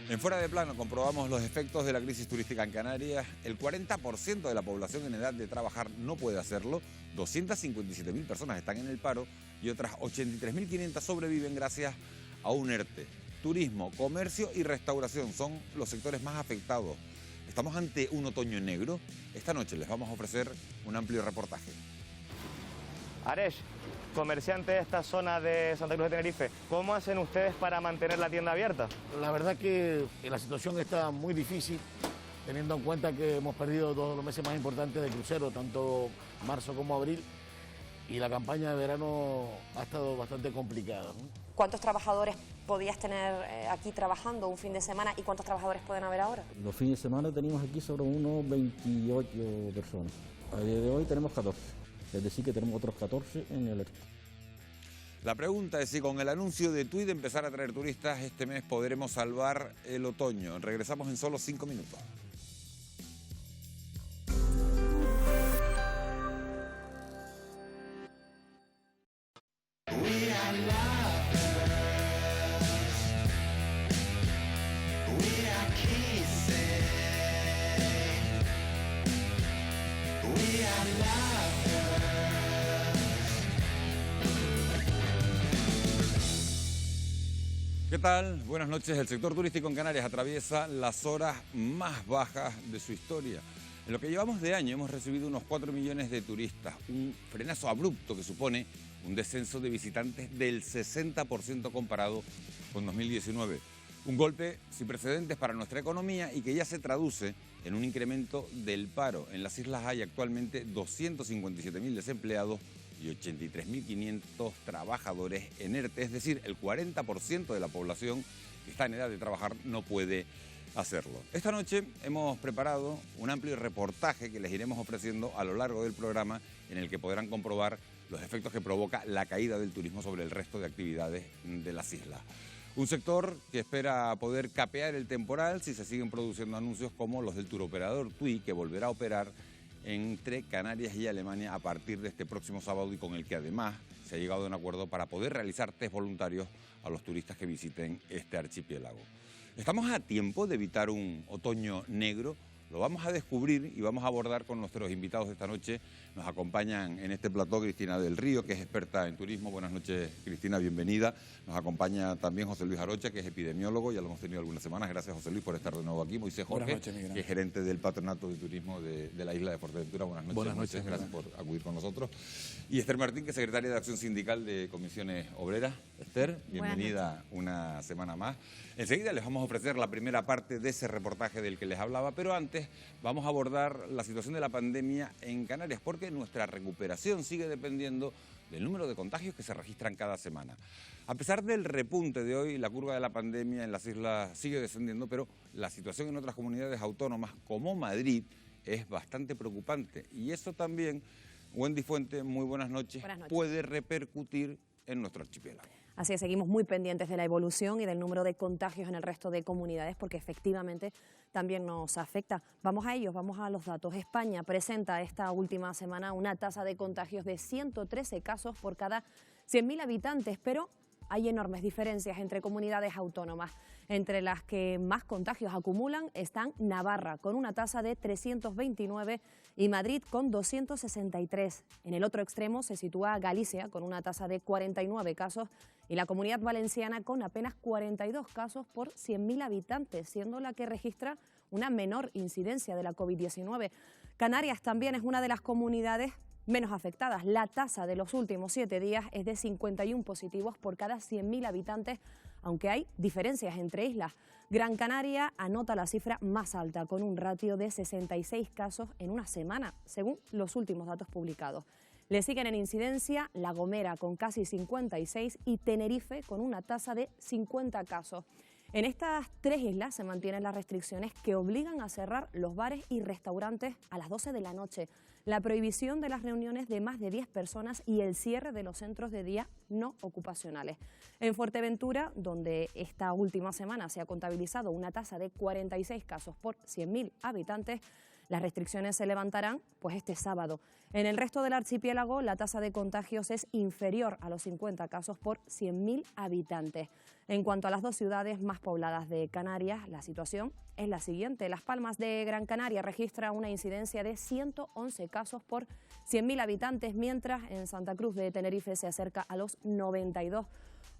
En Fuera de Plano comprobamos los efectos de la crisis turística en Canarias. El 40% de la población en edad de trabajar no puede hacerlo. 257.000 personas están en el paro y otras 83.500 sobreviven gracias a un ERTE. Turismo, comercio y restauración son los sectores más afectados. ¿Estamos ante un otoño negro? Esta noche les vamos a ofrecer un amplio reportaje. Aresh, comerciante de esta zona de Santa Cruz de Tenerife, ¿cómo hacen ustedes para mantener la tienda abierta? La verdad que la situación está muy difícil, teniendo en cuenta que hemos perdido dos de los meses más importantes de crucero, tanto marzo como abril, y la campaña de verano ha estado bastante complicada, ¿no? ¿Cuántos trabajadores podías tener aquí trabajando un fin de semana y cuántos trabajadores pueden haber ahora? Los fines de semana teníamos aquí sobre unos 28 personas. A día de hoy tenemos 14. Es decir, que tenemos otros 14 en el ERTE. La pregunta es si con el anuncio de TUI de empezar a traer turistas este mes podremos salvar el otoño. Regresamos en solo 5 minutos. ¿Qué tal? Buenas noches. El sector turístico en Canarias atraviesa las horas más bajas de su historia. En lo que llevamos de año hemos recibido unos 4 millones de turistas, un frenazo abrupto que supone un descenso de visitantes del 60% comparado con 2019. Un golpe sin precedentes para nuestra economía y que ya se traduce en un incremento del paro. En las islas hay actualmente 257.000 desempleados y 83.500 trabajadores en ERTE, es decir, el 40% de la población que está en edad de trabajar no puede hacerlo. Esta noche hemos preparado un amplio reportaje que les iremos ofreciendo a lo largo del programa, en el que podrán comprobar los efectos que provoca la caída del turismo sobre el resto de actividades de las islas. Un sector que espera poder capear el temporal si se siguen produciendo anuncios como los del turoperador TUI, que volverá a operar entre Canarias y Alemania a partir de este próximo sábado, y con el que además se ha llegado a un acuerdo para poder realizar test voluntarios a los turistas que visiten este archipiélago. ¿Estamos a tiempo de evitar un otoño negro? Lo vamos a descubrir y vamos a abordar con nuestros invitados de esta noche. Nos acompañan en este plató Cristina del Río, que es experta en turismo. Buenas noches, Cristina, bienvenida. Nos acompaña también José Luis Arocha, que es epidemiólogo, ya lo hemos tenido algunas semanas. Gracias, José Luis, por estar de nuevo aquí. Moisés Jorge, noches, que es gerente del Patronato de Turismo de la isla de Fuerteventura. Buenas noches, Moisés, gracias por acudir con nosotros. Y Esther Martín, que es secretaria de Acción Sindical de Comisiones Obreras. Esther, bienvenida una semana más. Enseguida les vamos a ofrecer la primera parte de ese reportaje del que les hablaba, pero antes vamos a abordar la situación de la pandemia en Canarias, porque nuestra recuperación sigue dependiendo del número de contagios que se registran cada semana. A pesar del repunte de hoy, la curva de la pandemia en las islas sigue descendiendo, pero la situación en otras comunidades autónomas, como Madrid, es bastante preocupante. Y eso también, Wendy Fuente, muy buenas noches, puede repercutir en nuestro archipiélago. Así es, seguimos muy pendientes de la evolución y del número de contagios en el resto de comunidades, porque efectivamente también nos afecta. Vamos a ellos, vamos a los datos. España presenta esta última semana una tasa de contagios de 113 casos por cada 100.000 habitantes, pero hay enormes diferencias entre comunidades autónomas. Entre las que más contagios acumulan están Navarra, con una tasa de 329, y Madrid, con 263. En el otro extremo se sitúa Galicia, con una tasa de 49 casos, y la Comunidad Valenciana, con apenas 42 casos por 100.000 habitantes, siendo la que registra una menor incidencia de la COVID-19. Canarias también es una de las comunidades menos afectadas. La tasa de los últimos 7 días es de 51 positivos por cada 100.000 habitantes, aunque hay diferencias entre islas. Gran Canaria anota la cifra más alta, con un ratio de 66 casos en una semana, según los últimos datos publicados. Le siguen en incidencia La Gomera, con casi 56, y Tenerife, con una tasa de 50 casos. En estas 3 islas se mantienen las restricciones que obligan a cerrar los bares y restaurantes a las 12 de la noche, la prohibición de las reuniones de más de 10 personas y el cierre de los centros de día no ocupacionales. En Fuerteventura, donde esta última semana se ha contabilizado una tasa de 46 casos por 100.000 habitantes, Las restricciones se levantarán pues este sábado. En el resto del archipiélago la tasa de contagios es inferior a los 50 casos por 100.000 habitantes. En cuanto a las dos ciudades más pobladas de Canarias, la situación es la siguiente. Las Palmas de Gran Canaria registra una incidencia de 111 casos por 100.000 habitantes, mientras en Santa Cruz de Tenerife se acerca a los 92.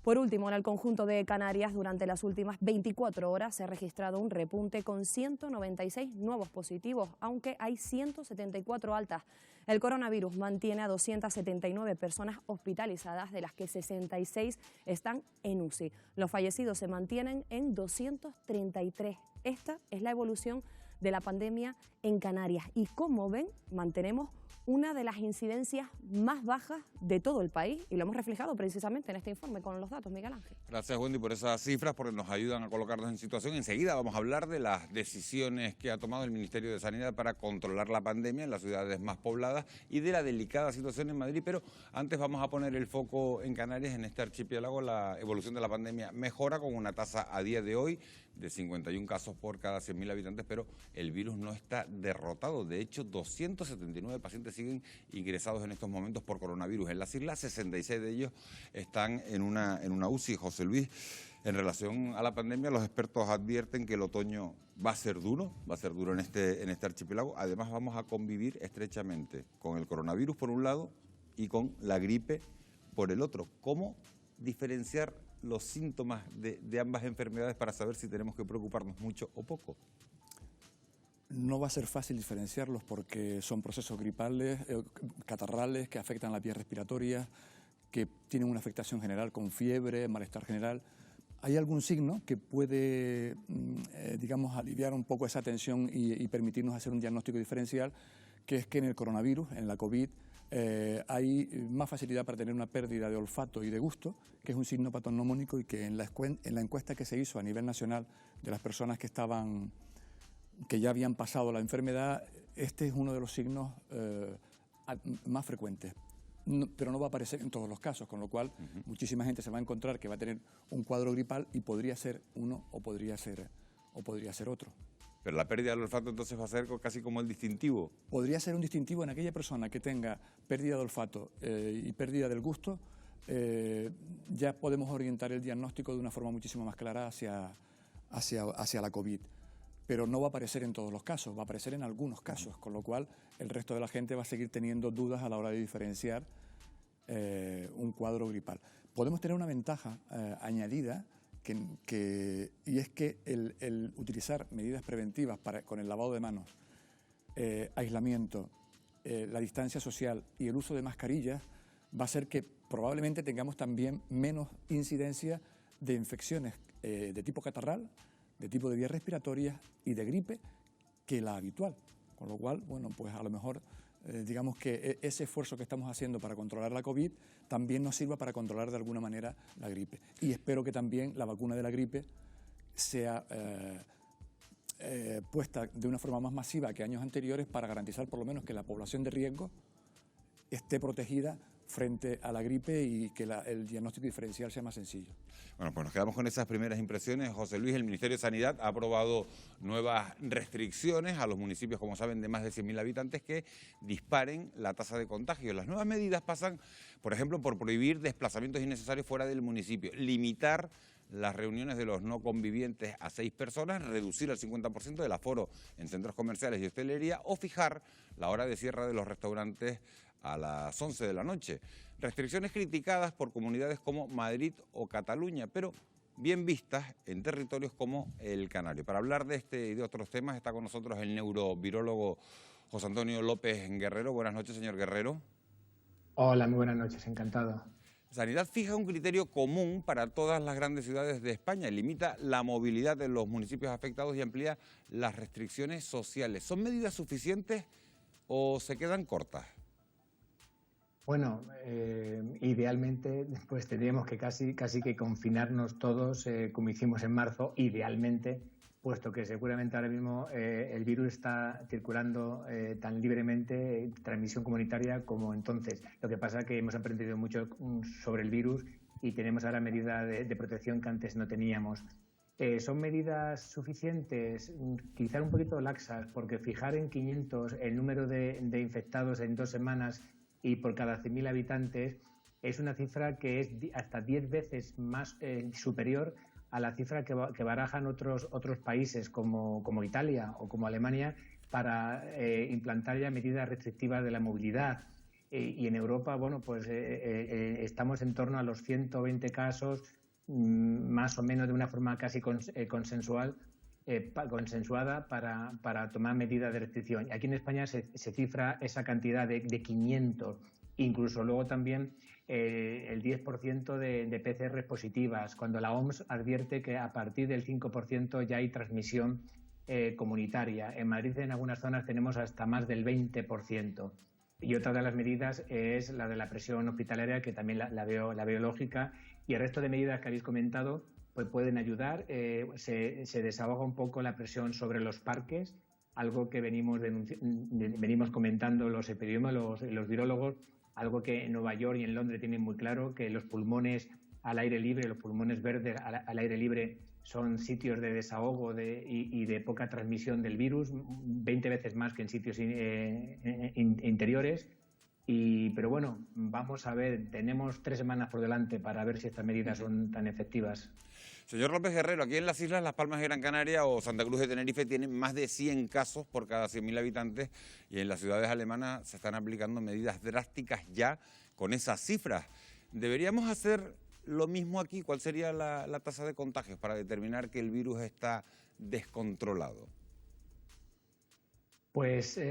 Por último, en el conjunto de Canarias, durante las últimas 24 horas se ha registrado un repunte con 196 nuevos positivos, aunque hay 174 altas. El coronavirus mantiene a 279 personas hospitalizadas, de las que 66 están en UCI. Los fallecidos se mantienen en 233. Esta es la evolución de la pandemia en Canarias y, como ven, mantenemos una de las incidencias más bajas de todo el país, y lo hemos reflejado precisamente en este informe con los datos, Miguel Ángel. Gracias, Wendy, por esas cifras, porque nos ayudan a colocarnos en situación. Enseguida vamos a hablar de las decisiones que ha tomado el Ministerio de Sanidad para controlar la pandemia en las ciudades más pobladas y de la delicada situación en Madrid, pero antes vamos a poner el foco en Canarias, en este archipiélago. La evolución de la pandemia mejora con una tasa a día de hoy de 51 casos por cada 100.000 habitantes, pero el virus no está derrotado. De hecho, 279 pacientes siguen ingresados en estos momentos por coronavirus. En las islas, 66 de ellos están en una UCI. José Luis, en relación a la pandemia, los expertos advierten que el otoño va a ser duro en este archipiélago. Además, vamos a convivir estrechamente con el coronavirus por un lado y con la gripe por el otro. ¿Cómo diferenciar los síntomas de ambas enfermedades para saber si tenemos que preocuparnos mucho o poco? No va a ser fácil diferenciarlos porque son procesos gripales, catarrales, que afectan las vías respiratorias, que tienen una afectación general con fiebre, malestar general. ¿Hay algún signo que puede, digamos, aliviar un poco esa tensión y permitirnos hacer un diagnóstico diferencial? Que es que en el coronavirus, en la COVID, hay más facilidad para tener una pérdida de olfato y de gusto, que es un signo patognomónico, y que en la encuesta que se hizo a nivel nacional de las personas que ya habían pasado la enfermedad, este es uno de los signos más frecuentes. Pero no va a aparecer en todos los casos, con lo cual muchísima gente se va a encontrar que va a tener un cuadro gripal y podría ser uno o podría ser otro. Pero la pérdida del olfato entonces va a ser casi como el distintivo. Podría ser un distintivo en aquella persona que tenga pérdida de olfato y pérdida del gusto. Ya podemos orientar el diagnóstico de una forma muchísimo más clara hacia la COVID. Pero no va a aparecer en todos los casos, va a aparecer en algunos casos, con lo cual el resto de la gente va a seguir teniendo dudas a la hora de diferenciar un cuadro gripal. Podemos tener una ventaja añadida, y es que el utilizar medidas preventivas con el lavado de manos, aislamiento, la distancia social y el uso de mascarillas va a hacer que probablemente tengamos también menos incidencia de infecciones de tipo catarral, de tipo de vías respiratorias y de gripe que la habitual. Con lo cual, bueno, pues a lo mejor digamos que ese esfuerzo que estamos haciendo para controlar la COVID también nos sirva para controlar de alguna manera la gripe. Y espero que también la vacuna de la gripe sea puesta de una forma más masiva que años anteriores para garantizar por lo menos que la población de riesgo esté protegida frente a la gripe y que el diagnóstico diferencial sea más sencillo. Bueno, pues nos quedamos con esas primeras impresiones. José Luis, el Ministerio de Sanidad ha aprobado nuevas restricciones a los municipios, como saben, de más de 100.000 habitantes que disparen la tasa de contagio. Las nuevas medidas pasan, por ejemplo, por prohibir desplazamientos innecesarios fuera del municipio, limitar las reuniones de los no convivientes a 6 personas, reducir al 50% del aforo en centros comerciales y hostelería o fijar la hora de cierre de los restaurantes a las 11 de la noche. Restricciones criticadas por comunidades como Madrid o Cataluña, pero bien vistas en territorios como el Canario. Para hablar de este y de otros temas está con nosotros el neurovirólogo José Antonio López Guerrero. Buenas noches, señor Guerrero. Hola, muy buenas noches, encantado. Sanidad fija un criterio común para todas las grandes ciudades de España, limita la movilidad de los municipios afectados y amplía las restricciones sociales. ¿Son medidas suficientes o se quedan cortas? Bueno, idealmente pues tendríamos que casi que confinarnos todos como hicimos en marzo, idealmente, puesto que seguramente ahora mismo el virus está circulando tan libremente, transmisión comunitaria como entonces. Lo que pasa es que hemos aprendido mucho sobre el virus y tenemos ahora medidas de protección que antes no teníamos. ¿Son medidas suficientes? Quizá un poquito laxas, porque fijar en 500 el número de infectados en 2 semanas y por cada 100.000 habitantes es una cifra que es hasta 10 veces más superior a la cifra que barajan otros países como Italia o como Alemania para implantar ya medidas restrictivas de la movilidad. Y en Europa, bueno, pues estamos en torno a los 120 casos, más o menos de una forma casi consensuada para tomar medidas de restricción. Aquí en España se cifra esa cantidad de 500, incluso luego también el 10% de PCR positivas, cuando la OMS advierte que a partir del 5% ya hay transmisión comunitaria. En Madrid, en algunas zonas, tenemos hasta más del 20%. Y otra de las medidas es la de la presión hospitalaria, que también la veo lógica, y el resto de medidas que habéis comentado pues pueden ayudar. Se desahoga un poco la presión sobre los parques, algo que venimos comentando los epidemiólogos y los virólogos, algo que en Nueva York y en Londres tienen muy claro, que los pulmones al aire libre, los pulmones verdes al aire libre son sitios de desahogo y de poca transmisión del virus, 20 veces más que en sitios interiores. Pero bueno, vamos a ver, tenemos 3 semanas por delante para ver si estas medidas son tan efectivas. Señor López Guerrero, aquí en las islas Las Palmas de Gran Canaria o Santa Cruz de Tenerife tienen más de 100 casos por cada 100.000 habitantes y en las ciudades alemanas se están aplicando medidas drásticas ya con esas cifras. ¿Deberíamos hacer lo mismo aquí? ¿Cuál sería la tasa de contagios para determinar que el virus está descontrolado? Pues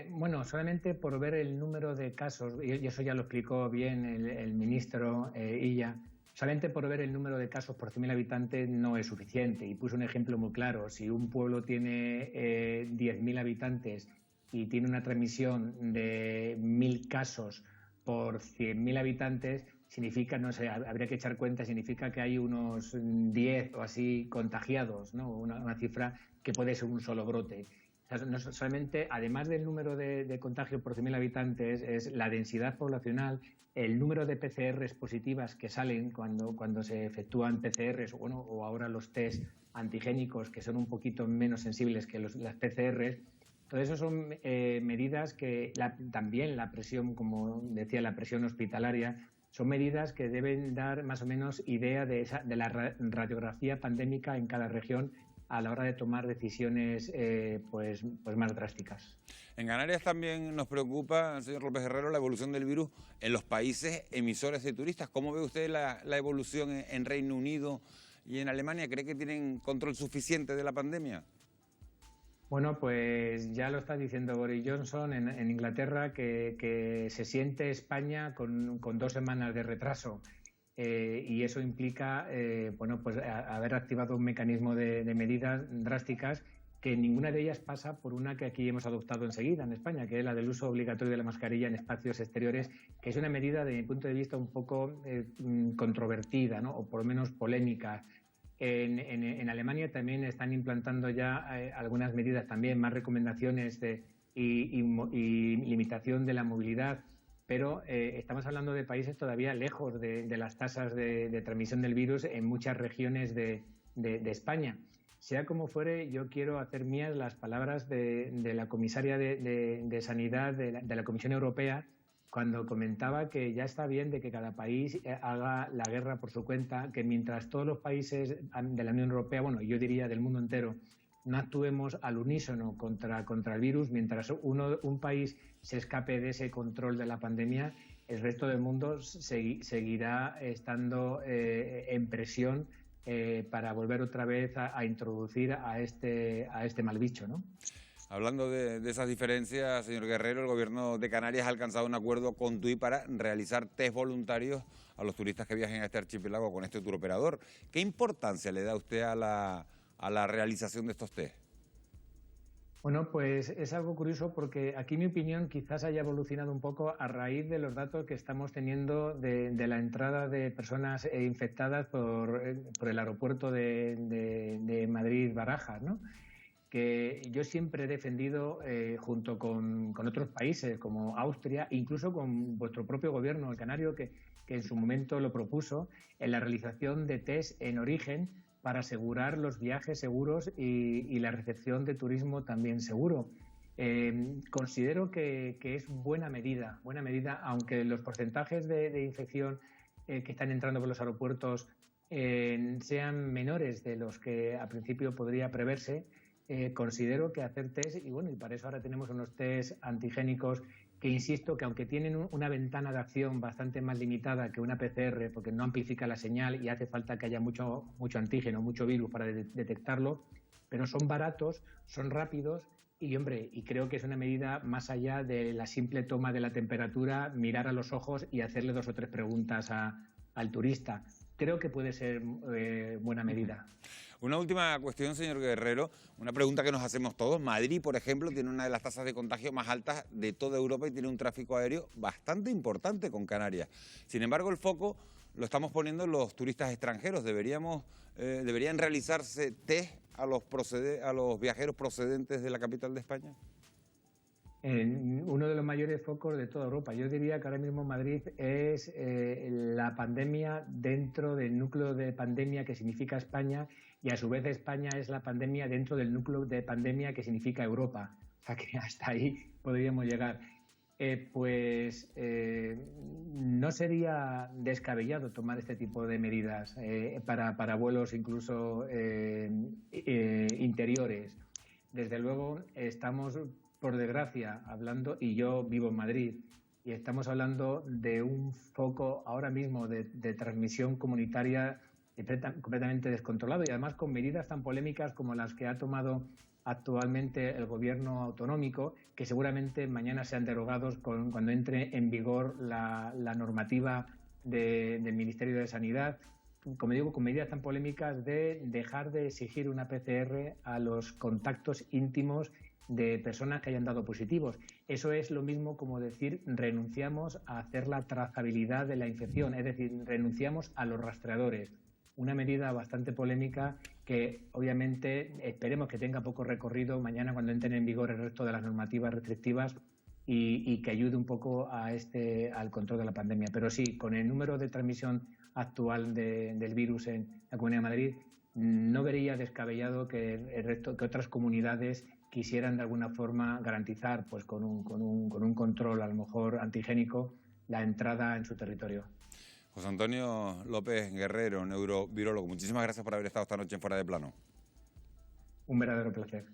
bueno, solamente por ver el número de casos, y eso ya lo explicó bien el ministro Illa, solamente por ver el número de casos por 100.000 habitantes no es suficiente. Y puso un ejemplo muy claro: si un pueblo tiene 10.000 habitantes y tiene una transmisión de 1.000 casos por 100.000 habitantes, significa, no sé, habría que echar cuenta, significa que hay unos 10 o así contagiados, ¿no? Una cifra que puede ser un solo brote. O sea, no solamente, además del número de contagios por 100.000 habitantes, es la densidad poblacional, el número de PCRs positivas que salen cuando se efectúan PCRs, bueno, o ahora los test antigénicos, que son un poquito menos sensibles que las PCRs. Todo eso son medidas que también la presión, como decía, la presión hospitalaria, son medidas que deben dar más o menos idea de la radiografía pandémica en cada región a la hora de tomar decisiones pues más drásticas. En Canarias también nos preocupa, señor López Guerrero, la evolución del virus en los países emisores de turistas. ¿Cómo ve usted la evolución en Reino Unido y en Alemania? ¿Cree que tienen control suficiente de la pandemia? Bueno, pues ya lo está diciendo Boris Johnson en Inglaterra, que se siente España con 2 semanas de retraso. Y eso implica bueno, pues haber activado un mecanismo de medidas drásticas, que ninguna de ellas pasa por una que aquí hemos adoptado enseguida en España, que es la del uso obligatorio de la mascarilla en espacios exteriores, que es una medida, desde mi punto de vista, un poco controvertida, ¿no? O por lo menos polémica. En Alemania también están implantando ya algunas medidas, también más recomendaciones y limitación de la movilidad. Pero estamos hablando de países todavía lejos de las tasas de transmisión del virus en muchas regiones de España. Sea como fuere, yo quiero hacer mías las palabras de la comisaria de Sanidad de la Comisión Europea, cuando comentaba que ya está bien de que cada país haga la guerra por su cuenta, que mientras todos los países de la Unión Europea, bueno, yo diría del mundo entero, no actuemos al unísono contra el virus, mientras un país se escape de ese control de la pandemia, el resto del mundo seguirá estando en presión para volver otra vez a introducir a este mal bicho, ¿no? Hablando de esas diferencias, señor Guerrero, el Gobierno de Canarias ha alcanzado un acuerdo con TUI para realizar test voluntarios a los turistas que viajen a este archipiélago con este turoperador. ¿Qué importancia le da usted a la realización de estos test? Bueno, pues es algo curioso, porque aquí mi opinión quizás haya evolucionado un poco a raíz de los datos que estamos teniendo de la entrada de personas infectadas por el aeropuerto de Madrid-Barajas, ¿no? Que yo siempre he defendido, junto con otros países como Austria, incluso con vuestro propio gobierno, el canario, que en su momento lo propuso, en la realización de test en origen para asegurar los viajes seguros y la recepción de turismo también seguro. Considero que es buena medida, aunque los porcentajes de infección que están entrando por los aeropuertos sean menores de los que a principio podría preverse. Considero que hacer test, y para eso ahora tenemos unos test antigénicos que, insisto, que aunque tienen una ventana de acción bastante más limitada que una PCR, porque no amplifica la señal y hace falta que haya mucho antígeno, mucho virus para detectarlo, pero son baratos, son rápidos y creo que es una medida más allá de la simple toma de la temperatura, mirar a los ojos y hacerle 2 o 3 preguntas al turista. Creo que puede ser buena medida. Una última cuestión, señor Guerrero, una pregunta que nos hacemos todos. Madrid, por ejemplo, tiene una de las tasas de contagio más altas de toda Europa y tiene un tráfico aéreo bastante importante con Canarias. Sin embargo, el foco lo estamos poniendo en los turistas extranjeros. ¿Deberían realizarse test a los viajeros procedentes de la capital de España? Uno de los mayores focos de toda Europa. Yo diría que ahora mismo Madrid es la pandemia dentro del núcleo de pandemia que significa España, y a su vez España es la pandemia dentro del núcleo de pandemia que significa Europa. O sea que hasta ahí podríamos llegar. No sería descabellado tomar este tipo de medidas para vuelos incluso interiores. Desde luego estamos, por desgracia, hablando, y yo vivo en Madrid, y estamos hablando de un foco ahora mismo de transmisión comunitaria completamente descontrolado, y además con medidas tan polémicas como las que ha tomado actualmente el gobierno autonómico, que seguramente mañana sean derogados cuando entre en vigor la normativa del Ministerio de Sanidad. Como digo, con medidas tan polémicas de dejar de exigir una PCR a los contactos íntimos de personas que hayan dado positivos. Eso es lo mismo como decir renunciamos a hacer la trazabilidad de la infección, es decir, renunciamos a los rastreadores. Una medida bastante polémica que obviamente esperemos que tenga poco recorrido mañana cuando entren en vigor el resto de las normativas restrictivas y que ayude un poco al control de la pandemia. Pero sí, con el número de transmisión actual del virus en la Comunidad de Madrid, no vería descabellado que otras comunidades quisieran de alguna forma garantizar, pues con un control a lo mejor antigénico, la entrada en su territorio. José Antonio López Guerrero, neurovirólogo, muchísimas gracias por haber estado esta noche en Fuera de Plano. Un verdadero placer.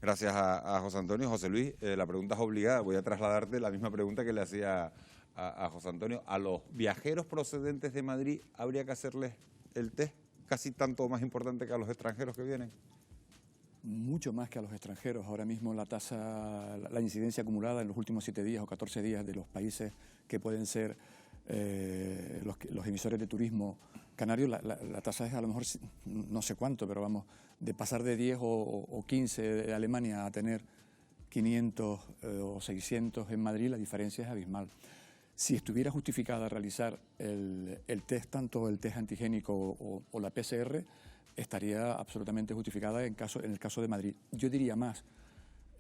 Gracias a José Antonio. José Luis, la pregunta es obligada. Voy a trasladarte la misma pregunta que le hacía a José Antonio. ¿A los viajeros procedentes de Madrid habría que hacerles el test casi tanto más importante que a los extranjeros que vienen? Mucho más que a los extranjeros. Ahora mismo la incidencia acumulada en los últimos 7 días o 14 días de los países que pueden ser los emisores de turismo canario, la tasa es a lo mejor no sé cuánto, pero vamos, de pasar de 10 o 15 de Alemania a tener 500 o 600 en Madrid, la diferencia es abismal. Si estuviera justificada realizar el test, tanto el test antigénico o la PCR, estaría absolutamente justificada en el caso de Madrid. Yo diría más.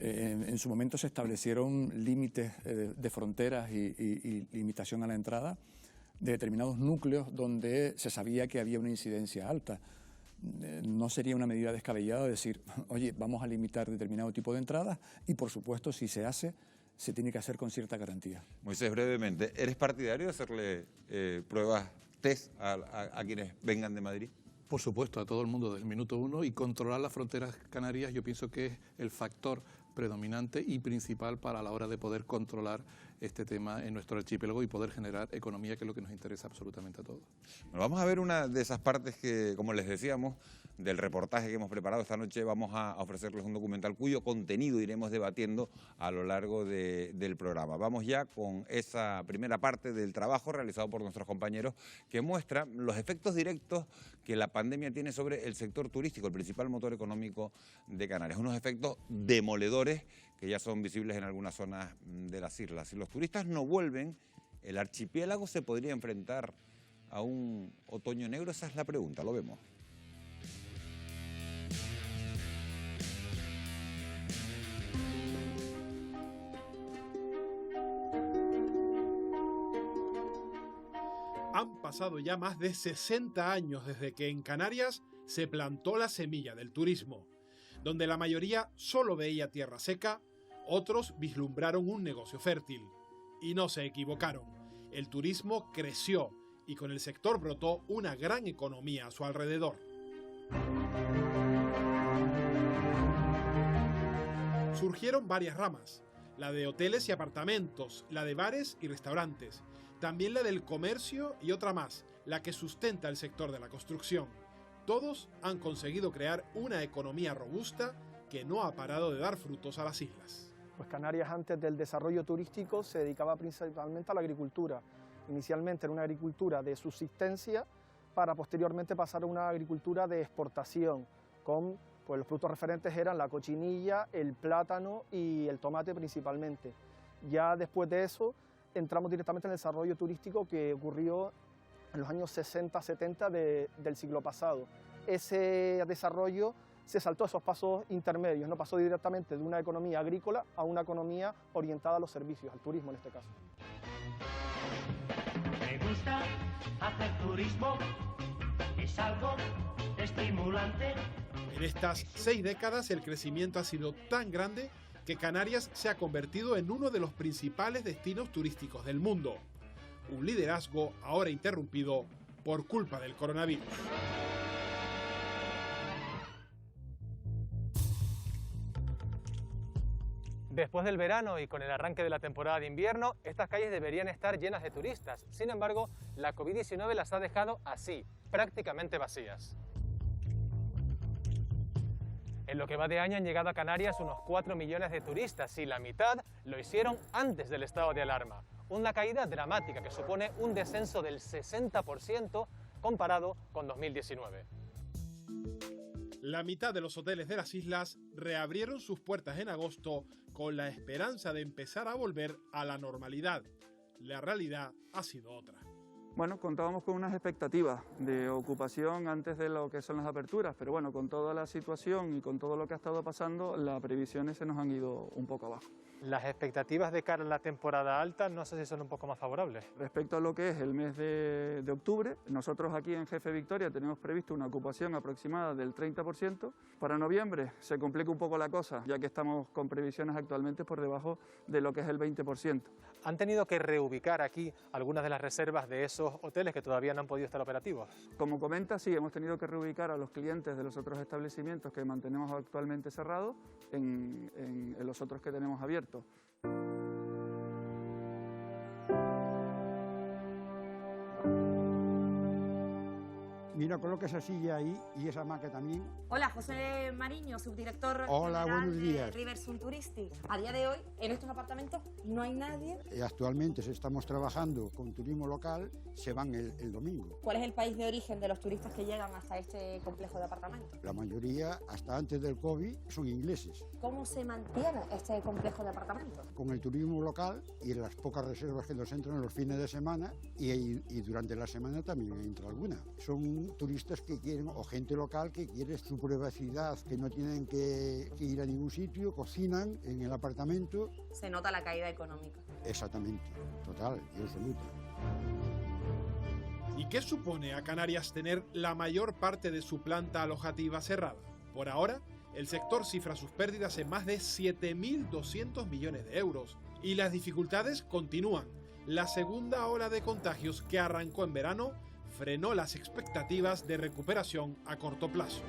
En su momento se establecieron límites de fronteras y limitación a la entrada de determinados núcleos donde se sabía que había una incidencia alta. No sería una medida descabellada decir, oye, vamos a limitar determinado tipo de entradas y, por supuesto, si se hace, se tiene que hacer con cierta garantía. Moisés, brevemente, ¿eres partidario de hacerle pruebas, test a quienes vengan de Madrid? Por supuesto, a todo el mundo desde el minuto 1, y controlar las fronteras canarias yo pienso que es el factor predominante y principal para la hora de poder controlar este tema en nuestro archipiélago y poder generar economía, que es lo que nos interesa absolutamente a todos. Bueno, vamos a ver una de esas partes que, como les decíamos, del reportaje que hemos preparado esta noche. Vamos a ofrecerles un documental cuyo contenido iremos debatiendo a lo largo del programa. Vamos ya con esa primera parte del trabajo realizado por nuestros compañeros que muestra los efectos directos que la pandemia tiene sobre el sector turístico, el principal motor económico de Canarias. Unos efectos demoledores que ya son visibles en algunas zonas de las islas. Si los turistas no vuelven, ¿el archipiélago se podría enfrentar a un otoño negro? Esa es la pregunta, lo vemos. Han pasado ya más de 60 años desde que en Canarias se plantó la semilla del turismo. Donde la mayoría solo veía tierra seca, otros vislumbraron un negocio fértil. Y no se equivocaron. El turismo creció y con el sector brotó una gran economía a su alrededor. Surgieron varias ramas, la de hoteles y apartamentos, la de bares y restaurantes, también la del comercio y otra más, la que sustenta el sector de la construcción. Todos han conseguido crear una economía robusta que no ha parado de dar frutos a las islas. Pues Canarias, antes del desarrollo turístico, se dedicaba principalmente a la agricultura. Inicialmente era una agricultura de subsistencia para posteriormente pasar a una agricultura de exportación, con pues los productos referentes eran la cochinilla, el plátano y el tomate principalmente. Ya después de eso entramos directamente en el desarrollo turístico que ocurrió en los años 60-70 del siglo pasado. Ese desarrollo se saltó esos pasos intermedios, no pasó directamente de una economía agrícola a una economía orientada a los servicios, al turismo en este caso. Me gusta hacer turismo, es algo estimulante. En estas 6 décadas el crecimiento ha sido tan grande que Canarias se ha convertido en uno de los principales destinos turísticos del mundo. Un liderazgo ahora interrumpido por culpa del coronavirus. Después del verano y con el arranque de la temporada de invierno, estas calles deberían estar llenas de turistas. Sin embargo, la COVID-19 las ha dejado así, prácticamente vacías. En lo que va de año han llegado a Canarias unos 4 millones de turistas y la mitad lo hicieron antes del estado de alarma. Una caída dramática que supone un descenso del 60% comparado con 2019. La mitad de los hoteles de las islas reabrieron sus puertas en agosto con la esperanza de empezar a volver a la normalidad. La realidad ha sido otra. Bueno, contábamos con unas expectativas de ocupación antes de lo que son las aperturas, pero bueno, con toda la situación y con todo lo que ha estado pasando, las previsiones se nos han ido un poco abajo. Las expectativas de cara a la temporada alta no sé si son un poco más favorables. Respecto a lo que es el mes de octubre, nosotros aquí en Jefe Victoria tenemos previsto una ocupación aproximada del 30%. Para noviembre se complica un poco la cosa, ya que estamos con previsiones actualmente por debajo de lo que es el 20%. ¿Han tenido que reubicar aquí algunas de las reservas de esos hoteles que todavía no han podido estar operativos? Como comenta, sí, hemos tenido que reubicar a los clientes de los otros establecimientos que mantenemos actualmente cerrados en los otros que tenemos abiertos. Mira, coloca esa silla ahí y esa hamaca también. Hola, José Mariño, subdirector Hola, general buenos días. de Riversun Touristic. A día de hoy, en estos apartamentos no hay nadie. Actualmente estamos trabajando con turismo local, se van el domingo. ¿Cuál es el país de origen de los turistas que llegan hasta este complejo de apartamentos? La mayoría, hasta antes del COVID, son ingleses. ¿Cómo se mantiene este complejo de apartamentos? Con el turismo local y las pocas reservas que nos entran los fines de semana y durante la semana también entra alguna. Son turistas que quieren, o gente local que quiere su privacidad, que no tienen que ir a ningún sitio, cocinan en el apartamento. Se nota la caída económica. Exactamente, total y absoluta. ¿Y qué supone a Canarias tener la mayor parte de su planta alojativa cerrada? Por ahora, el sector cifra sus pérdidas en más de 7.200 millones de euros. Y las dificultades continúan. La segunda ola de contagios que arrancó en verano frenó las expectativas de recuperación a corto plazo.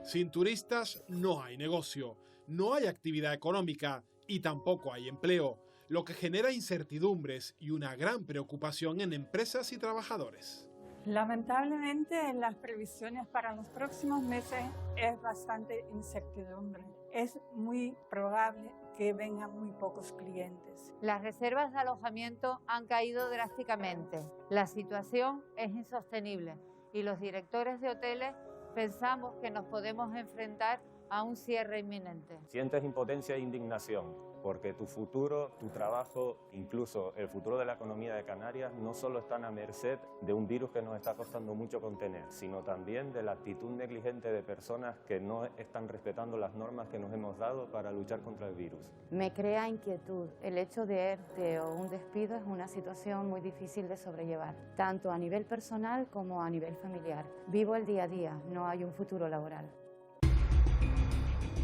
Sin turistas no hay negocio, no hay actividad económica y tampoco hay empleo, lo que genera incertidumbres y una gran preocupación en empresas y trabajadores. Lamentablemente, las previsiones para los próximos meses es bastante incertidumbre. Es muy probable que vengan muy pocos clientes. Las reservas de alojamiento han caído drásticamente. La situación es insostenible y los directores de hoteles pensamos que nos podemos enfrentar a un cierre inminente. Sientes impotencia e indignación porque tu futuro, tu trabajo, incluso el futuro de la economía de Canarias no solo están a merced de un virus que nos está costando mucho contener, sino también de la actitud negligente de personas que no están respetando las normas que nos hemos dado para luchar contra el virus. Me crea inquietud. El hecho de ERTE o un despido es una situación muy difícil de sobrellevar, tanto a nivel personal como a nivel familiar. Vivo el día a día, no hay un futuro laboral.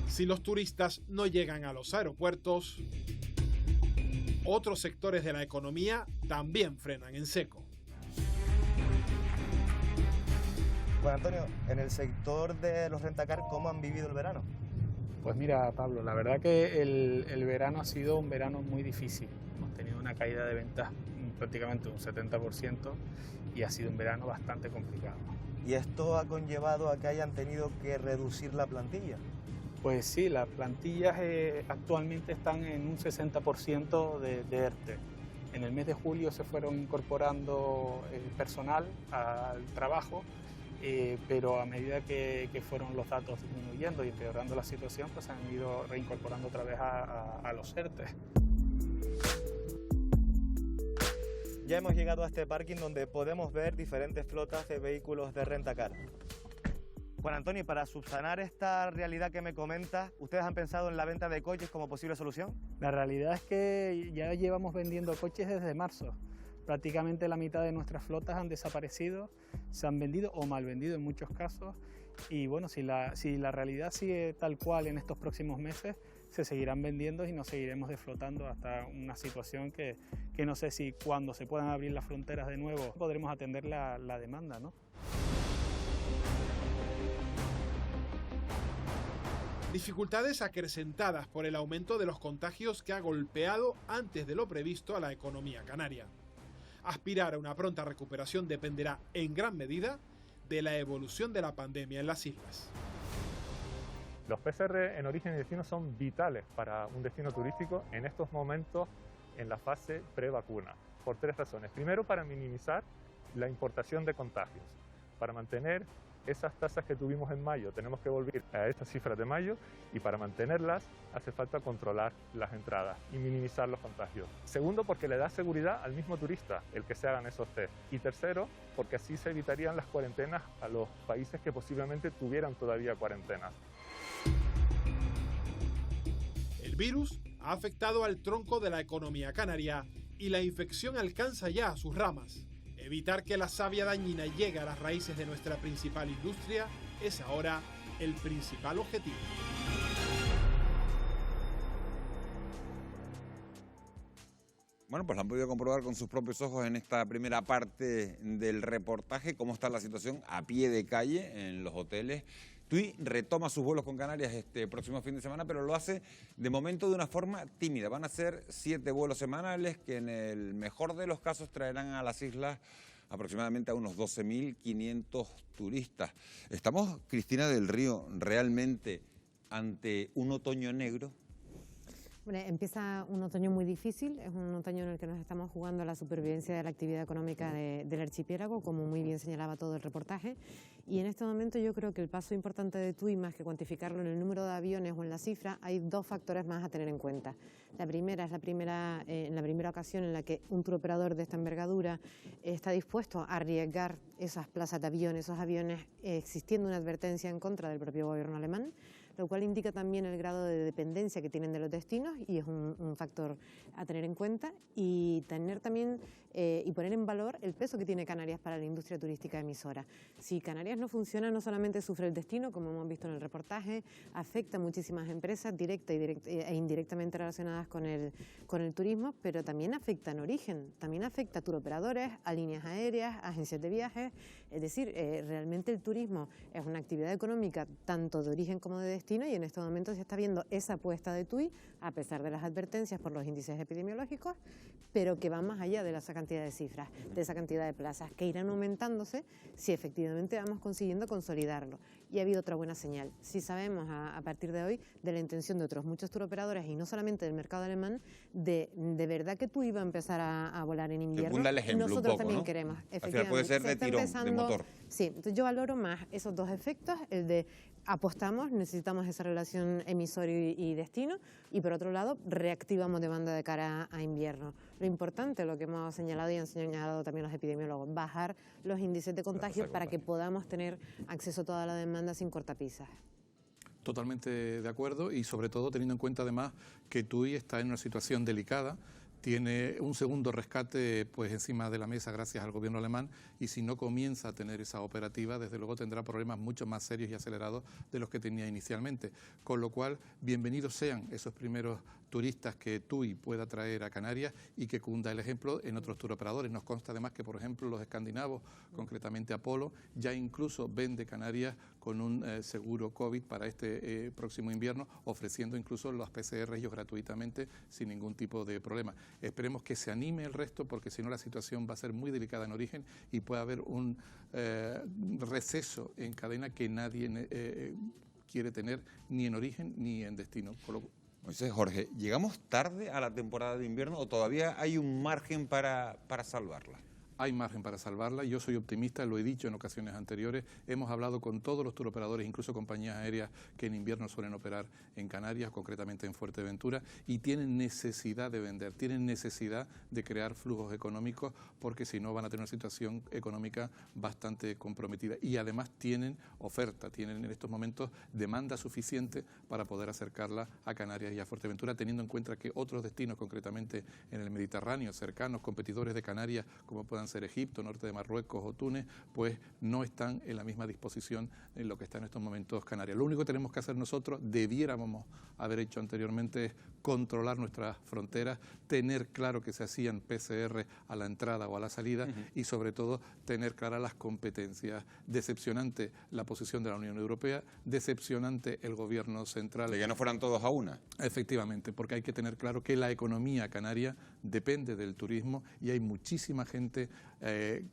Si los turistas no llegan a los aeropuertos, otros sectores de la economía también frenan en seco. Bueno, Antonio, en el sector de los rentacar, ¿cómo han vivido el verano? Pues mira, Pablo, la verdad que el verano ha sido un verano muy difícil. Hemos tenido una caída de ventas prácticamente un 70% y ha sido un verano bastante complicado. ¿Y esto ha conllevado a que hayan tenido que reducir la plantilla? Pues sí, las plantillas actualmente están en un 60% de ERTE. En el mes de julio se fueron incorporando personal al trabajo, pero a medida que fueron los datos disminuyendo y empeorando la situación, pues han ido reincorporando otra vez a los ERTE. Ya hemos llegado a este parking donde podemos ver diferentes flotas de vehículos de rentacar. Bueno, Antonio, para subsanar esta realidad que me comentas, ¿ustedes han pensado en la venta de coches como posible solución? La realidad es que ya llevamos vendiendo coches desde marzo. Prácticamente la mitad de nuestras flotas han desaparecido, se han vendido o mal vendido en muchos casos. Y bueno, si la realidad sigue tal cual en estos próximos meses, se seguirán vendiendo y nos seguiremos desflotando hasta una situación que no sé si cuando se puedan abrir las fronteras de nuevo podremos atender la demanda, ¿no? Dificultades acrecentadas por el aumento de los contagios que ha golpeado antes de lo previsto a la economía canaria. Aspirar a una pronta recuperación dependerá en gran medida de la evolución de la pandemia en las islas. Los PCR en origen y destino son vitales para un destino turístico en estos momentos en la fase pre-vacuna, por tres razones. Primero, para minimizar la importación de contagios, para mantener esas tasas que tuvimos en mayo, tenemos que volver a estas cifras de mayo y para mantenerlas hace falta controlar las entradas y minimizar los contagios. Segundo, porque le da seguridad al mismo turista el que se hagan esos test. Y tercero, porque así se evitarían las cuarentenas a los países que posiblemente tuvieran todavía cuarentenas. El virus ha afectado al tronco de la economía canaria y la infección alcanza ya a sus ramas. Evitar que la savia dañina llegue a las raíces de nuestra principal industria es ahora el principal objetivo. Bueno, pues lo han podido comprobar con sus propios ojos en esta primera parte del reportaje, cómo está la situación a pie de calle en los hoteles. TUI retoma sus vuelos con Canarias este próximo fin de semana, pero lo hace de momento de una forma tímida. Van a ser 7 vuelos semanales que en el mejor de los casos traerán a las islas aproximadamente a unos 12.500 turistas. ¿Estamos, Cristina del Río, realmente ante un otoño negro? Bueno, empieza un otoño muy difícil, es un otoño en el que nos estamos jugando la supervivencia de la actividad económica del archipiélago, como muy bien señalaba todo el reportaje, y en este momento yo creo que el paso importante de TUI, más que cuantificarlo en el número de aviones o en la cifra, hay dos factores más a tener en cuenta. La primera es la primera ocasión en la que un turoperador de esta envergadura está dispuesto a arriesgar esas plazas de aviones, esos aviones, existiendo una advertencia en contra del propio gobierno alemán, lo cual indica también el grado de dependencia que tienen de los destinos y es un factor a tener en cuenta, y tener también y poner en valor el peso que tiene Canarias para la industria turística emisora. Si Canarias no funciona, no solamente sufre el destino, como hemos visto en el reportaje, afecta a muchísimas empresas directa e indirectamente relacionadas con el turismo, pero también afecta en origen, también afecta a turoperadores, a líneas aéreas, a agencias de viajes. Es decir, realmente el turismo es una actividad económica tanto de origen como de destino, y en este momento se está viendo esa apuesta de TUI, a pesar de las advertencias por los índices epidemiológicos, pero que va más allá de esa cantidad de cifras, de esa cantidad de plazas, que irán aumentándose si efectivamente vamos consiguiendo consolidarlo. Y ha habido otra buena señal. Si sabemos a partir de hoy de la intención de otros muchos turoperadores y no solamente del mercado alemán, de verdad que tú ibas a empezar a volar en invierno. Cunda el ejemplo nosotros un poco, también ¿no? queremos. Al final puede ser de tirón, de motor. Sí, entonces yo valoro más esos dos efectos, el de apostamos, necesitamos esa relación emisor y destino, y por otro lado reactivamos demanda de cara a invierno. Lo importante, lo que hemos señalado y han señalado también los epidemiólogos, bajar los índices de contagios para que podamos tener acceso a toda la demanda sin cortapisas. Totalmente de acuerdo, y sobre todo teniendo en cuenta además que TUI está en una situación delicada, tiene un segundo rescate pues encima de la mesa gracias al gobierno alemán, y si no comienza a tener esa operativa, desde luego tendrá problemas mucho más serios y acelerados de los que tenía inicialmente. Con lo cual, bienvenidos sean esos primeros turistas que TUI pueda traer a Canarias y que cunda el ejemplo en otros turoperadores. Nos consta además que, por ejemplo, los escandinavos, concretamente Apolo, ya incluso vende Canarias con un seguro COVID para este próximo invierno, ofreciendo incluso los PCR ellos gratuitamente sin ningún tipo de problema. Esperemos que se anime el resto, porque si no la situación va a ser muy delicada en origen y puede haber un receso en cadena que nadie quiere tener ni en origen ni en destino. Entonces, Jorge, ¿llegamos tarde a la temporada de invierno o todavía hay un margen para salvarla? Hay margen para salvarla. Yo soy optimista, lo he dicho en ocasiones anteriores. Hemos hablado con todos los turoperadores, incluso compañías aéreas que en invierno suelen operar en Canarias, concretamente en Fuerteventura, y tienen necesidad de vender, tienen necesidad de crear flujos económicos, porque si no van a tener una situación económica bastante comprometida. Y además tienen oferta, tienen en estos momentos demanda suficiente para poder acercarla a Canarias y a Fuerteventura, teniendo en cuenta que otros destinos, concretamente en el Mediterráneo, cercanos, competidores de Canarias, como puedan ser Egipto, norte de Marruecos o Túnez, pues no están en la misma disposición en lo que está en estos momentos Canarias. Lo único que tenemos que hacer nosotros, debiéramos haber hecho anteriormente, es controlar nuestras fronteras, tener claro que se hacían PCR a la entrada o a la salida y sobre todo tener claras las competencias. Decepcionante la posición de la Unión Europea, decepcionante el gobierno central. De que no fueran todos a una. Efectivamente, porque hay que tener claro que la economía canaria depende del turismo y hay muchísima gente,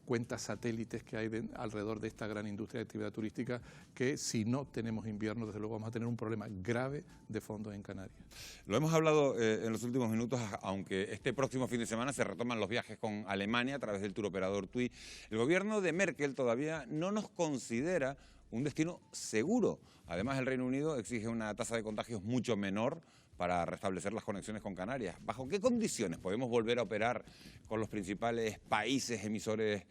cuentas satélites que hay alrededor de esta gran industria de actividad turística, que si no tenemos invierno, desde luego vamos a tener un problema grave de fondos en Canarias. Lo hemos hablado en los últimos minutos, aunque este próximo fin de semana se retoman los viajes con Alemania a través del turoperador TUI. El gobierno de Merkel todavía no nos considera un destino seguro. Además, el Reino Unido exige una tasa de contagios mucho menor para restablecer las conexiones con Canarias. ¿Bajo qué condiciones podemos volver a operar con los principales países emisores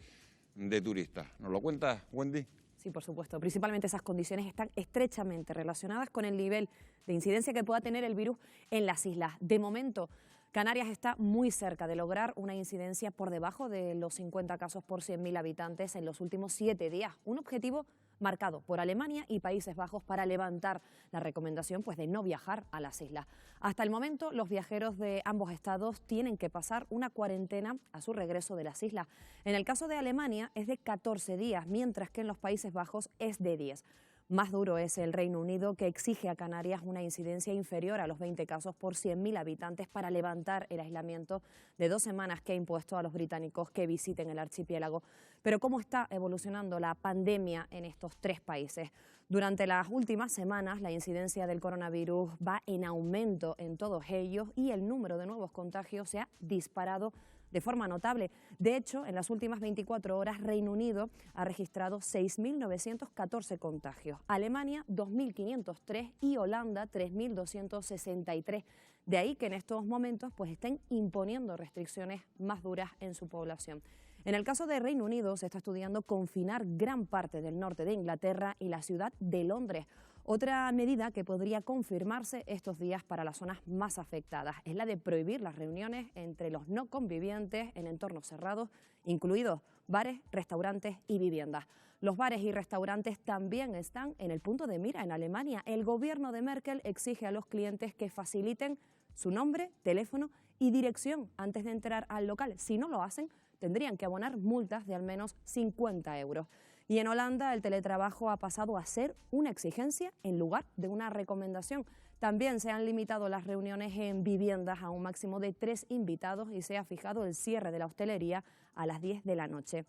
de turistas? ¿Nos lo cuenta, Wendy? Sí, por supuesto. Principalmente esas condiciones están estrechamente relacionadas con el nivel de incidencia que pueda tener el virus en las islas. De momento, Canarias está muy cerca de lograr una incidencia por debajo de los 50 casos por 100.000 habitantes en los últimos 7 días. Un objetivo marcado por Alemania y Países Bajos para levantar la recomendación de no viajar a las islas. Hasta el momento, los viajeros de ambos estados tienen que pasar una cuarentena a su regreso de las islas. En el caso de Alemania es de 14 días, mientras que en los Países Bajos es de 10. Más duro es el Reino Unido, que exige a Canarias una incidencia inferior a los 20 casos por 100.000 habitantes para levantar el aislamiento de 2 semanas que ha impuesto a los británicos que visiten el archipiélago. Pero ¿cómo está evolucionando la pandemia en estos 3 países? Durante las últimas semanas, la incidencia del coronavirus va en aumento en todos ellos y el número de nuevos contagios se ha disparado de forma notable. De hecho, en las últimas 24 horas, Reino Unido ha registrado 6.914 contagios, Alemania 2.503 y Holanda 3.263. De ahí que en estos momentos estén imponiendo restricciones más duras en su población. En el caso de Reino Unido, se está estudiando confinar gran parte del norte de Inglaterra y la ciudad de Londres. Otra medida que podría confirmarse estos días para las zonas más afectadas es la de prohibir las reuniones entre los no convivientes en entornos cerrados, incluidos bares, restaurantes y viviendas. Los bares y restaurantes también están en el punto de mira en Alemania. El gobierno de Merkel exige a los clientes que faciliten su nombre, teléfono y dirección antes de entrar al local. Si no lo hacen, tendrían que abonar multas de al menos 50 euros. Y en Holanda el teletrabajo ha pasado a ser una exigencia en lugar de una recomendación. También se han limitado las reuniones en viviendas a un máximo de 3 invitados y se ha fijado el cierre de la hostelería a las 10 de la noche.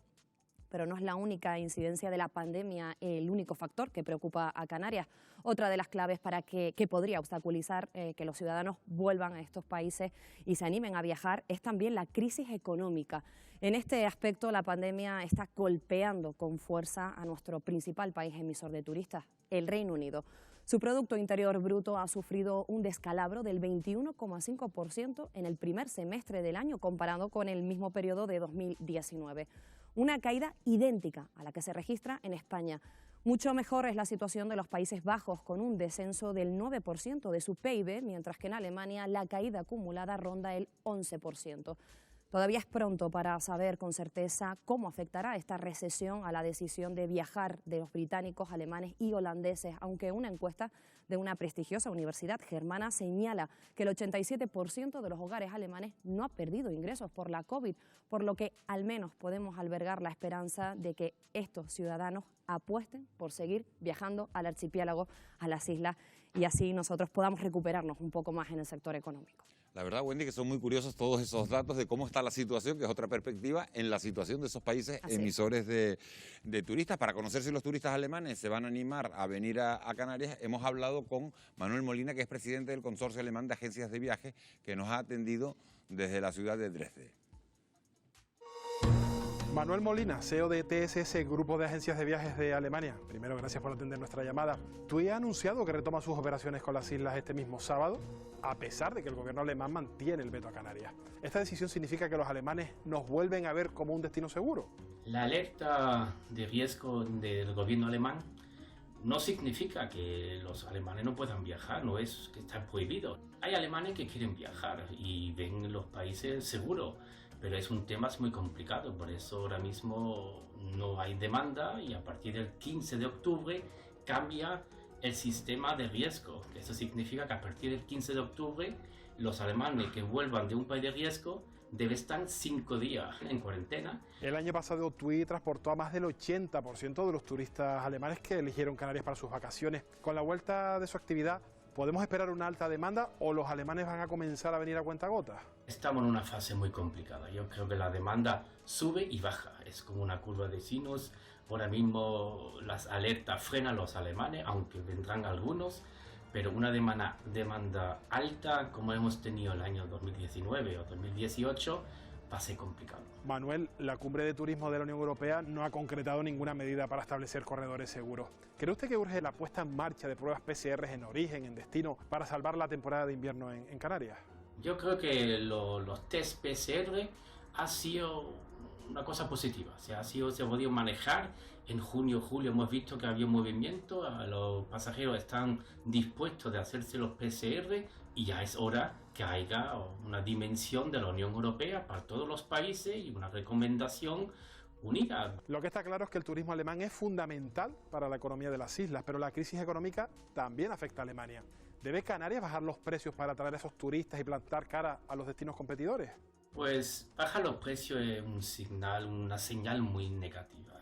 pero no es la única incidencia de la pandemia, el único factor que preocupa a Canarias. Otra de las claves para que podría obstaculizar que los ciudadanos vuelvan a estos países y se animen a viajar es también la crisis económica. En este aspecto, la pandemia está golpeando con fuerza a nuestro principal país emisor de turistas, el Reino Unido. Su Producto Interior Bruto ha sufrido un descalabro del 21,5% en el primer semestre del año, comparado con el mismo periodo de 2019. Una caída idéntica a la que se registra en España. Mucho mejor es la situación de los Países Bajos, con un descenso del 9% de su PIB, mientras que en Alemania la caída acumulada ronda el 11%. Todavía es pronto para saber con certeza cómo afectará esta recesión a la decisión de viajar de los británicos, alemanes y holandeses, aunque una encuesta de una prestigiosa universidad germana señala que el 87% de los hogares alemanes no ha perdido ingresos por la COVID, por lo que al menos podemos albergar la esperanza de que estos ciudadanos apuesten por seguir viajando al archipiélago, a las islas, y así nosotros podamos recuperarnos un poco más en el sector económico. La verdad, Wendy, que son muy curiosos todos esos datos de cómo está la situación, que es otra perspectiva en la situación de esos países emisores de turistas. Para conocer si los turistas alemanes se van a animar a venir a Canarias, hemos hablado con Manuel Molina, que es presidente del Consorcio Alemán de Agencias de Viajes, que nos ha atendido desde la ciudad de Dresde. Manuel Molina, CEO de TSS, Grupo de Agencias de Viajes de Alemania. Primero, gracias por atender nuestra llamada. TUI ha anunciado que retoma sus operaciones con las islas este mismo sábado, a pesar de que el gobierno alemán mantiene el veto a Canarias. ¿Esta decisión significa que los alemanes nos vuelven a ver como un destino seguro? La alerta de riesgo del gobierno alemán no significa que los alemanes no puedan viajar, no es que está prohibido. Hay alemanes que quieren viajar y ven los países seguros, pero es un tema muy complicado, por eso ahora mismo no hay demanda y a partir del 15 de octubre cambia el sistema de riesgo. Eso significa que a partir del 15 de octubre los alemanes que vuelvan de un país de riesgo deben estar 5 días en cuarentena. El año pasado TUI transportó a más del 80% de los turistas alemanes que eligieron Canarias para sus vacaciones. Con la vuelta de su actividad, ¿podemos esperar una alta demanda o los alemanes van a comenzar a venir a cuentagotas? Estamos en una fase muy complicada. Yo creo que la demanda sube y baja. Es como una curva de sinus. Ahora mismo las alertas frenan a los alemanes, aunque vendrán algunos. Pero una demanda alta, como hemos tenido el año 2019 o 2018, va a ser complicado. Manuel, la cumbre de turismo de la Unión Europea no ha concretado ninguna medida para establecer corredores seguros. ¿Cree usted que urge la puesta en marcha de pruebas PCR en origen, en destino, para salvar la temporada de invierno en Canarias? Yo creo que los test PCR ha sido una cosa positiva. Se ha podido manejar. En junio, julio hemos visto que había un movimiento, los pasajeros están dispuestos de hacerse los PCR y ya es hora que haya una dimensión de la Unión Europea para todos los países y una recomendación unida. Lo que está claro es que el turismo alemán es fundamental para la economía de las islas, pero la crisis económica también afecta a Alemania. ¿Debe Canarias bajar los precios para atraer a esos turistas y plantar cara a los destinos competidores? Pues bajar los precios es una señal muy negativa,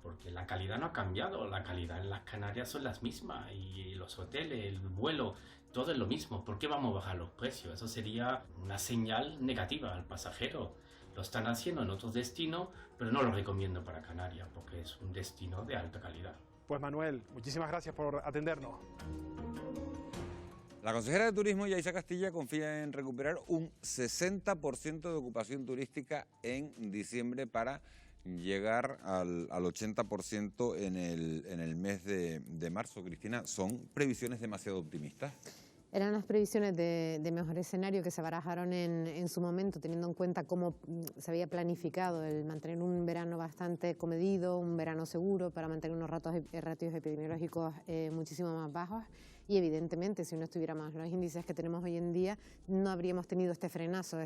porque la calidad no ha cambiado, la calidad en las Canarias son las mismas y los hoteles, el vuelo, todo es lo mismo. ¿Por qué vamos a bajar los precios? Eso sería una señal negativa al pasajero. Lo están haciendo en otros destinos, pero no lo recomiendo para Canarias porque es un destino de alta calidad. Pues Manuel, muchísimas gracias por atendernos. La consejera de Turismo, Yaisa Castilla, confía en recuperar un 60% de ocupación turística en diciembre para llegar al 80% en el mes de marzo. Cristina, ¿son previsiones demasiado optimistas? Eran las previsiones de mejor escenario que se barajaron en su momento, teniendo en cuenta cómo se había planificado el mantener un verano bastante comedido, un verano seguro, para mantener unos ratios epidemiológicos muchísimo más bajos. Y evidentemente, si no estuviéramos los índices que tenemos hoy en día, no habríamos tenido este frenazo.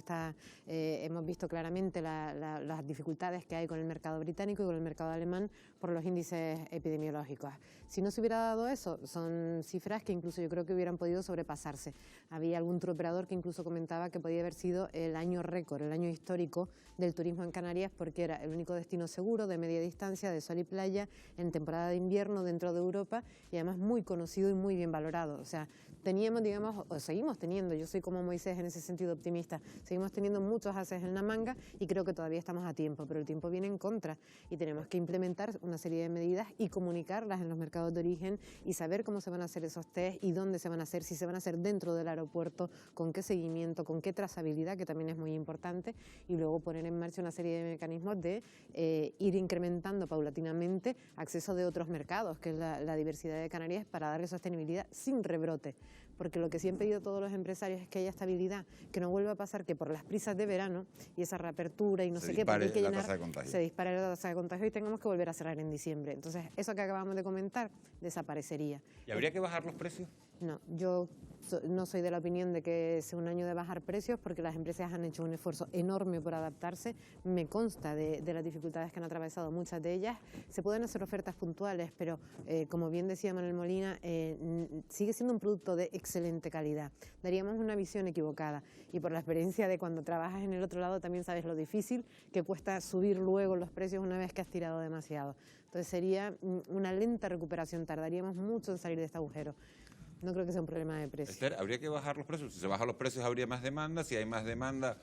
Hemos visto claramente las dificultades que hay con el mercado británico y con el mercado alemán por los índices epidemiológicos. Si no se hubiera dado eso, son cifras que incluso yo creo que hubieran podido sobrepasarse. Había algún turoperador que incluso comentaba que podía haber sido el año récord, el año histórico del turismo en Canarias, porque era el único destino seguro, de media distancia, de sol y playa, en temporada de invierno dentro de Europa y además muy conocido y muy bien valorado infravalorado. O sea, teníamos, digamos, o seguimos teniendo, yo soy como Moisés en ese sentido optimista, seguimos teniendo muchos ases en la manga y creo que todavía estamos a tiempo, pero el tiempo viene en contra y tenemos que implementar una serie de medidas y comunicarlas en los mercados de origen y saber cómo se van a hacer esos test y dónde se van a hacer, si se van a hacer dentro del aeropuerto, con qué seguimiento, con qué trazabilidad, que también es muy importante, y luego poner en marcha una serie de mecanismos de ir incrementando paulatinamente acceso de otros mercados, que es la diversidad de Canarias, para darle sostenibilidad sin rebrote. Porque lo que sí han pedido todos los empresarios es que haya estabilidad, que no vuelva a pasar que por las prisas de verano y esa reapertura y no sé qué, porque hay que llenar, se dispare la tasa de contagio y tengamos que volver a cerrar en diciembre. Entonces, eso que acabamos de comentar desaparecería. ¿Y habría que bajar los precios? No, yo no soy de la opinión de que sea un año de bajar precios, porque las empresas han hecho un esfuerzo enorme por adaptarse. Me consta de las dificultades que han atravesado muchas de ellas. Se pueden hacer ofertas puntuales, pero como bien decía Manuel Molina, sigue siendo un producto de excelente calidad. Daríamos una visión equivocada, y por la experiencia de cuando trabajas en el otro lado también sabes lo difícil que cuesta subir luego los precios una vez que has tirado demasiado. Entonces sería una lenta recuperación, tardaríamos mucho en salir de este agujero. No creo que sea un problema de precios. Esther, ¿habría que bajar los precios? Si se bajan los precios, ¿habría más demanda? Si hay más demanda,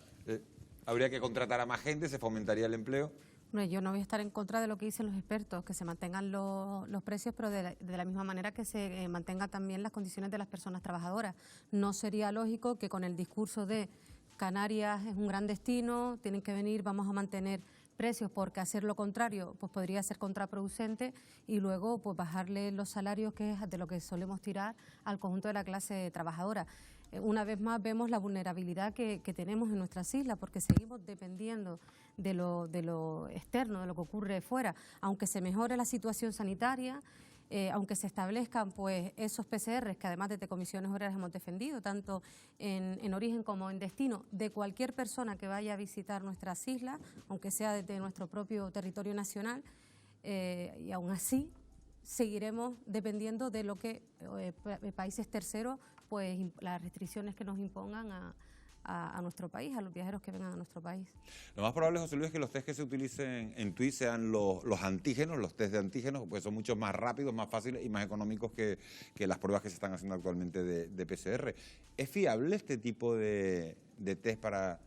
¿habría que contratar a más gente? ¿Se fomentaría el empleo? Bueno, yo no voy a estar en contra de lo que dicen los expertos, que se mantengan los precios, pero de la misma manera que se mantengan también las condiciones de las personas trabajadoras. No sería lógico que con el discurso de Canarias es un gran destino, tienen que venir, vamos a mantener precios, porque hacer lo contrario pues podría ser contraproducente y luego pues bajarle los salarios, que es de lo que solemos tirar al conjunto de la clase trabajadora. Una vez más vemos la vulnerabilidad que tenemos en nuestras islas, porque seguimos dependiendo de lo externo, de lo que ocurre fuera. Aunque se mejore la situación sanitaria, aunque se establezcan pues esos PCRs, que además desde Comisiones Obreras hemos defendido, tanto en origen como en destino, de cualquier persona que vaya a visitar nuestras islas, aunque sea desde nuestro propio territorio nacional, y aún así seguiremos dependiendo de lo que países terceros, pues las restricciones que nos impongan a nuestro país, a los viajeros que vengan a nuestro país. Lo más probable, José Luis, es que los test que se utilicen en TUI sean los antígenos, los test de antígenos, pues son mucho más rápidos, más fáciles y más económicos que las pruebas que se están haciendo actualmente de PCR. ¿Es fiable este tipo de test para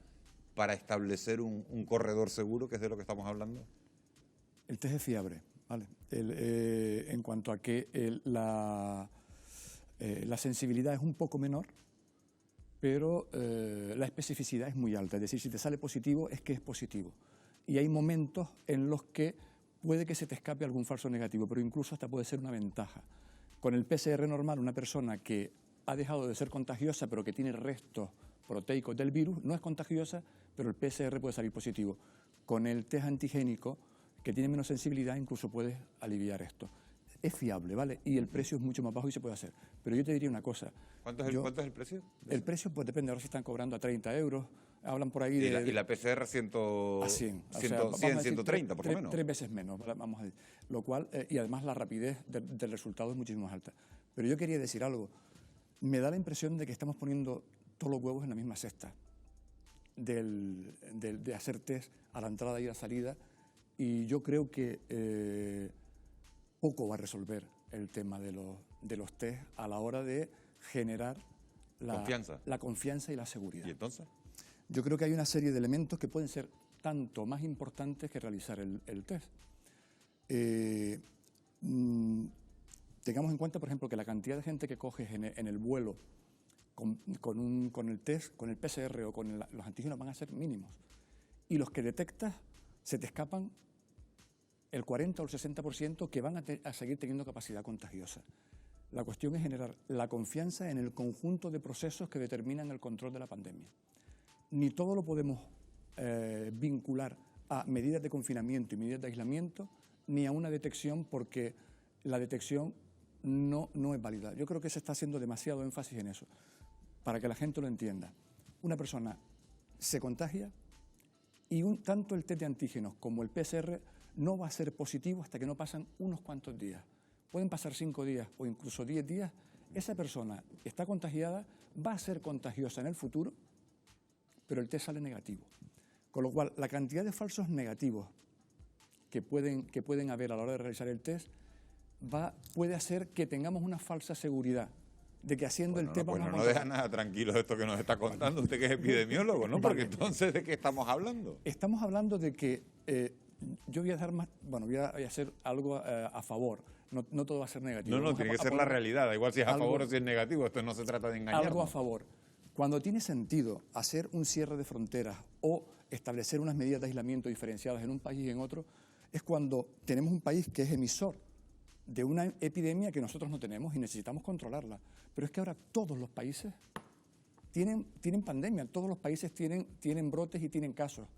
establecer un corredor seguro, que es de lo que estamos hablando? El test es fiable, ¿vale? En cuanto a que la sensibilidad es un poco menor, pero la especificidad es muy alta. Es decir, si te sale positivo, es que es positivo. Y hay momentos en los que puede que se te escape algún falso negativo, pero incluso hasta puede ser una ventaja. Con el PCR normal, una persona que ha dejado de ser contagiosa, pero que tiene restos proteicos del virus, no es contagiosa, pero el PCR puede salir positivo. Con el test antigénico, que tiene menos sensibilidad, incluso puedes aliviar esto. Es fiable, ¿vale? Y el precio es mucho más bajo y se puede hacer. Pero yo te diría una cosa. ¿Cuánto es el precio? El precio, pues depende. Ahora se están cobrando a 30 euros. Hablan por ahí de... ¿Y la PCR a 100, 130, por lo menos? 3 veces menos, vamos a decir. Lo cual, y además la rapidez del resultado es muchísimo más alta. Pero yo quería decir algo. Me da la impresión de que estamos poniendo todos los huevos en la misma cesta. De hacer test a la entrada y a la salida. Y yo creo que... poco va a resolver el tema de los test a la hora de generar la confianza y la seguridad. ¿Y entonces? Yo creo que hay una serie de elementos que pueden ser tanto más importantes que realizar el test. Tengamos en cuenta, por ejemplo, que la cantidad de gente que coges en el vuelo con el test, con el PCR o con los antígenos van a ser mínimos. Y los que detectas se te escapan el 40 o el 60% que van a seguir teniendo capacidad contagiosa. La cuestión es generar la confianza en el conjunto de procesos que determinan el control de la pandemia. Ni todo lo podemos vincular a medidas de confinamiento y medidas de aislamiento, ni a una detección, porque la detección no es válida. Yo creo que se está haciendo demasiado énfasis en eso, para que la gente lo entienda. Una persona se contagia y tanto el test de antígenos como el PCR no va a ser positivo hasta que no pasan unos cuantos días. Pueden pasar 5 días o incluso 10 días. Esa persona está contagiada, va a ser contagiosa en el futuro, pero el test sale negativo. Con lo cual, la cantidad de falsos negativos que pueden haber a la hora de realizar el test puede hacer que tengamos una falsa seguridad de que haciendo el tema... Bueno, no deja nada tranquilo esto que nos está contando usted, que es epidemiólogo, ¿no? Porque entonces, ¿de qué estamos hablando? Estamos hablando de que yo voy a dar más, bueno, voy a hacer algo a favor. No todo va a ser negativo. No, tiene que ser la realidad, da igual si es a favor o si es negativo, esto no se trata de engañar. Algo a favor. Cuando tiene sentido hacer un cierre de fronteras o establecer unas medidas de aislamiento diferenciadas en un país y en otro, es cuando tenemos un país que es emisor de una epidemia que nosotros no tenemos y necesitamos controlarla. Pero es que ahora todos los países tienen pandemia, todos los países tienen brotes y tienen casos.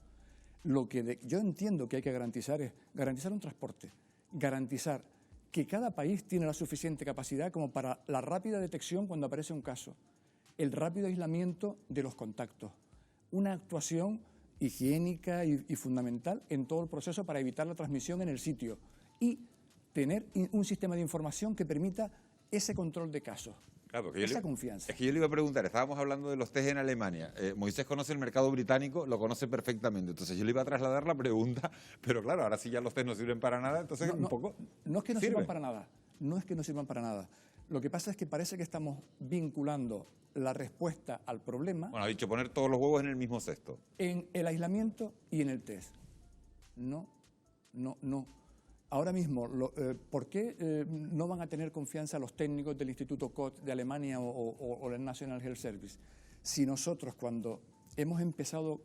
Lo que yo entiendo que hay que garantizar es garantizar un transporte, garantizar que cada país tiene la suficiente capacidad como para la rápida detección cuando aparece un caso, el rápido aislamiento de los contactos, una actuación higiénica y fundamental en todo el proceso para evitar la transmisión en el sitio y tener un sistema de información que permita ese control de casos. Claro, esa confianza. Es que yo le iba a preguntar, estábamos hablando de los test en Alemania. Moisés conoce el mercado británico, lo conoce perfectamente. Entonces yo le iba a trasladar la pregunta, pero claro, ahora sí ya los test no sirven para nada, entonces un poco... No es que no sirvan para nada, no es que no sirvan para nada. Lo que pasa es que parece que estamos vinculando la respuesta al problema... Bueno, ha dicho poner todos los huevos en el mismo cesto. En el aislamiento y en el test. No. Ahora mismo, ¿por qué no van a tener confianza los técnicos del Instituto Koch de Alemania o el National Health Service? Si nosotros, cuando hemos empezado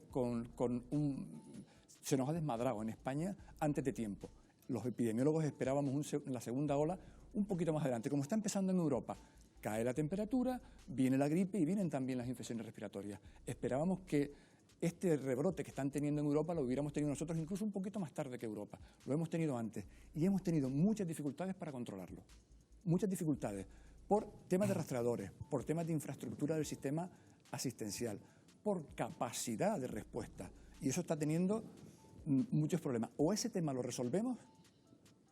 se nos ha desmadrado en España antes de tiempo. Los epidemiólogos esperábamos la segunda ola un poquito más adelante. Como está empezando en Europa, cae la temperatura, viene la gripe y vienen también las infecciones respiratorias. Esperábamos que este rebrote que están teniendo en Europa lo hubiéramos tenido nosotros incluso un poquito más tarde que Europa. Lo hemos tenido antes y hemos tenido muchas dificultades para controlarlo. Muchas dificultades por temas de rastreadores, por temas de infraestructura del sistema asistencial, por capacidad de respuesta. Y eso está teniendo muchos problemas. O ese tema lo resolvemos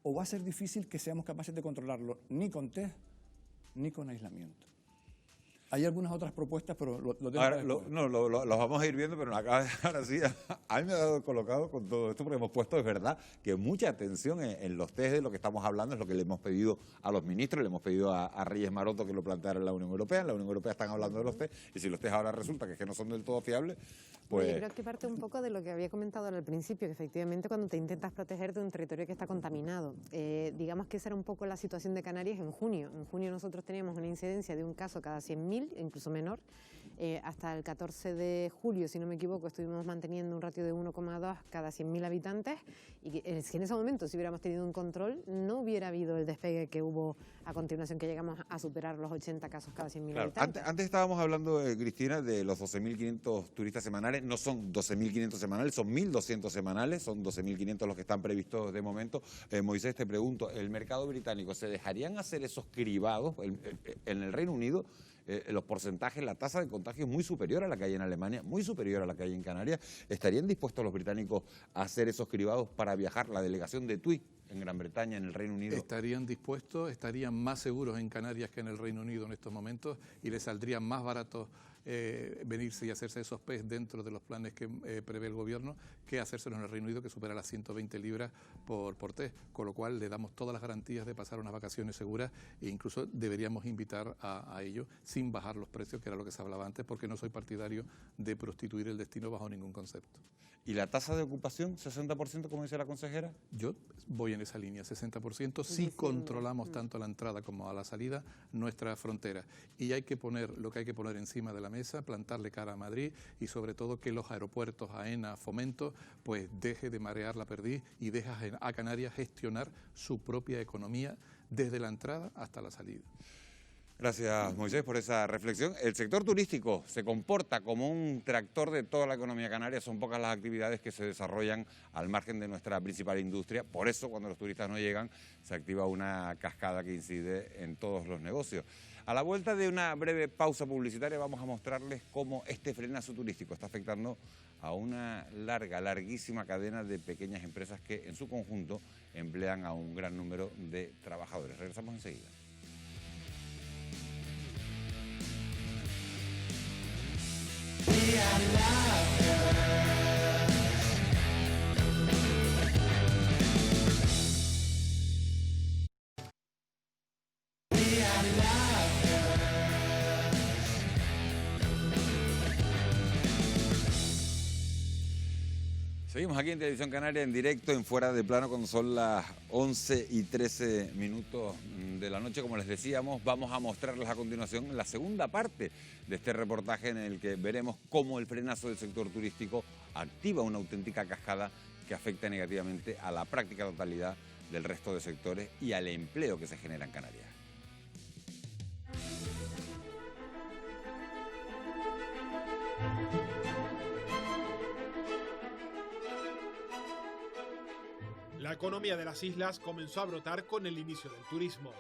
o va a ser difícil que seamos capaces de controlarlo ni con test ni con aislamiento. Hay algunas otras propuestas, pero lo tengo ahora, que los vamos a ir viendo, pero ahora sí, a mí me ha dado colocado con todo esto, porque hemos puesto, es verdad, que mucha atención en los test de lo que estamos hablando, es lo que le hemos pedido a los ministros, le hemos pedido a Reyes Maroto que lo planteara en la Unión Europea. En la Unión Europea están hablando de los test, y si los test ahora resulta que no son del todo fiables, pues... Yo creo que parte un poco de lo que había comentado al principio, que efectivamente cuando te intentas proteger de un territorio que está contaminado, digamos que esa era un poco la situación de Canarias en junio. En junio nosotros teníamos una incidencia de un caso cada 100.000, incluso menor. Hasta el 14 de julio, si no me equivoco, estuvimos manteniendo un ratio de 1,2 cada 100.000 habitantes y si en ese momento si hubiéramos tenido un control no hubiera habido el despegue que hubo a continuación, que llegamos a superar los 80 casos cada 100.000 habitantes. Antes estábamos hablando, Cristina, de los 12.500 turistas semanales. No son 12.500 semanales, son 1.200 semanales, son 12.500 los que están previstos de momento. Moisés, te pregunto, ¿el mercado británico se dejarían hacer esos cribados en el Reino Unido? Los porcentajes, la tasa de contagio es muy superior a la que hay en Alemania, muy superior a la que hay en Canarias. ¿Estarían dispuestos los británicos a hacer esos cribados para viajar? La delegación de TUI en Gran Bretaña, en el Reino Unido. Estarían dispuestos, estarían más seguros en Canarias que en el Reino Unido en estos momentos y les saldría más barato venirse y hacerse esos PES dentro de los planes que prevé el gobierno que hacérselo en el Reino Unido, que supera las 120 libras por test, con lo cual le damos todas las garantías de pasar unas vacaciones seguras e incluso deberíamos invitar a ello sin bajar los precios, que era lo que se hablaba antes, porque no soy partidario de prostituir el destino bajo ningún concepto. ¿Y la tasa de ocupación, 60%, como dice la consejera? Yo voy en esa línea, 60%, si controlamos tanto a la entrada como a la salida nuestra frontera. Y hay que poner lo que hay que poner encima de la mesa, plantarle cara a Madrid y sobre todo que los aeropuertos, AENA, Fomento, pues deje de marear la perdiz y deje a Canarias gestionar su propia economía desde la entrada hasta la salida. Gracias, Moisés, por esa reflexión. El sector turístico se comporta como un tractor de toda la economía canaria. Son pocas las actividades que se desarrollan al margen de nuestra principal industria. Por eso, cuando los turistas no llegan, se activa una cascada que incide en todos los negocios. A la vuelta de una breve pausa publicitaria vamos a mostrarles cómo este frenazo turístico está afectando a una larguísima cadena de pequeñas empresas que en su conjunto emplean a un gran número de trabajadores. Regresamos enseguida. Seguimos aquí en Televisión Canaria en directo, en Fuera de Plano, cuando son las 11:13 de la noche. Como les decíamos, vamos a mostrarles a continuación la segunda parte de este reportaje en el que veremos cómo el frenazo del sector turístico activa una auténtica cascada que afecta negativamente a la práctica totalidad del resto de sectores y al empleo que se genera en Canarias. La economía de las islas comenzó a brotar con el inicio del turismo.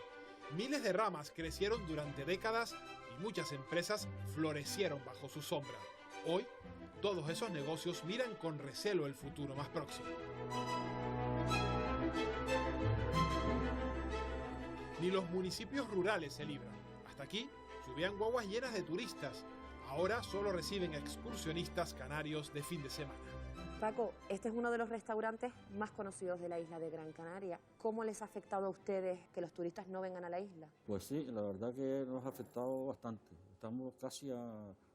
Miles de ramas crecieron durante décadas y muchas empresas florecieron bajo su sombra. Hoy, todos esos negocios miran con recelo el futuro más próximo. Ni los municipios rurales se libran. Hasta aquí subían guaguas llenas de turistas. Ahora solo reciben excursionistas canarios de fin de semana. Paco, este es uno de los restaurantes más conocidos de la isla de Gran Canaria. ¿Cómo les ha afectado a ustedes que los turistas no vengan a la isla? Pues sí, la verdad que nos ha afectado bastante. Estamos casi a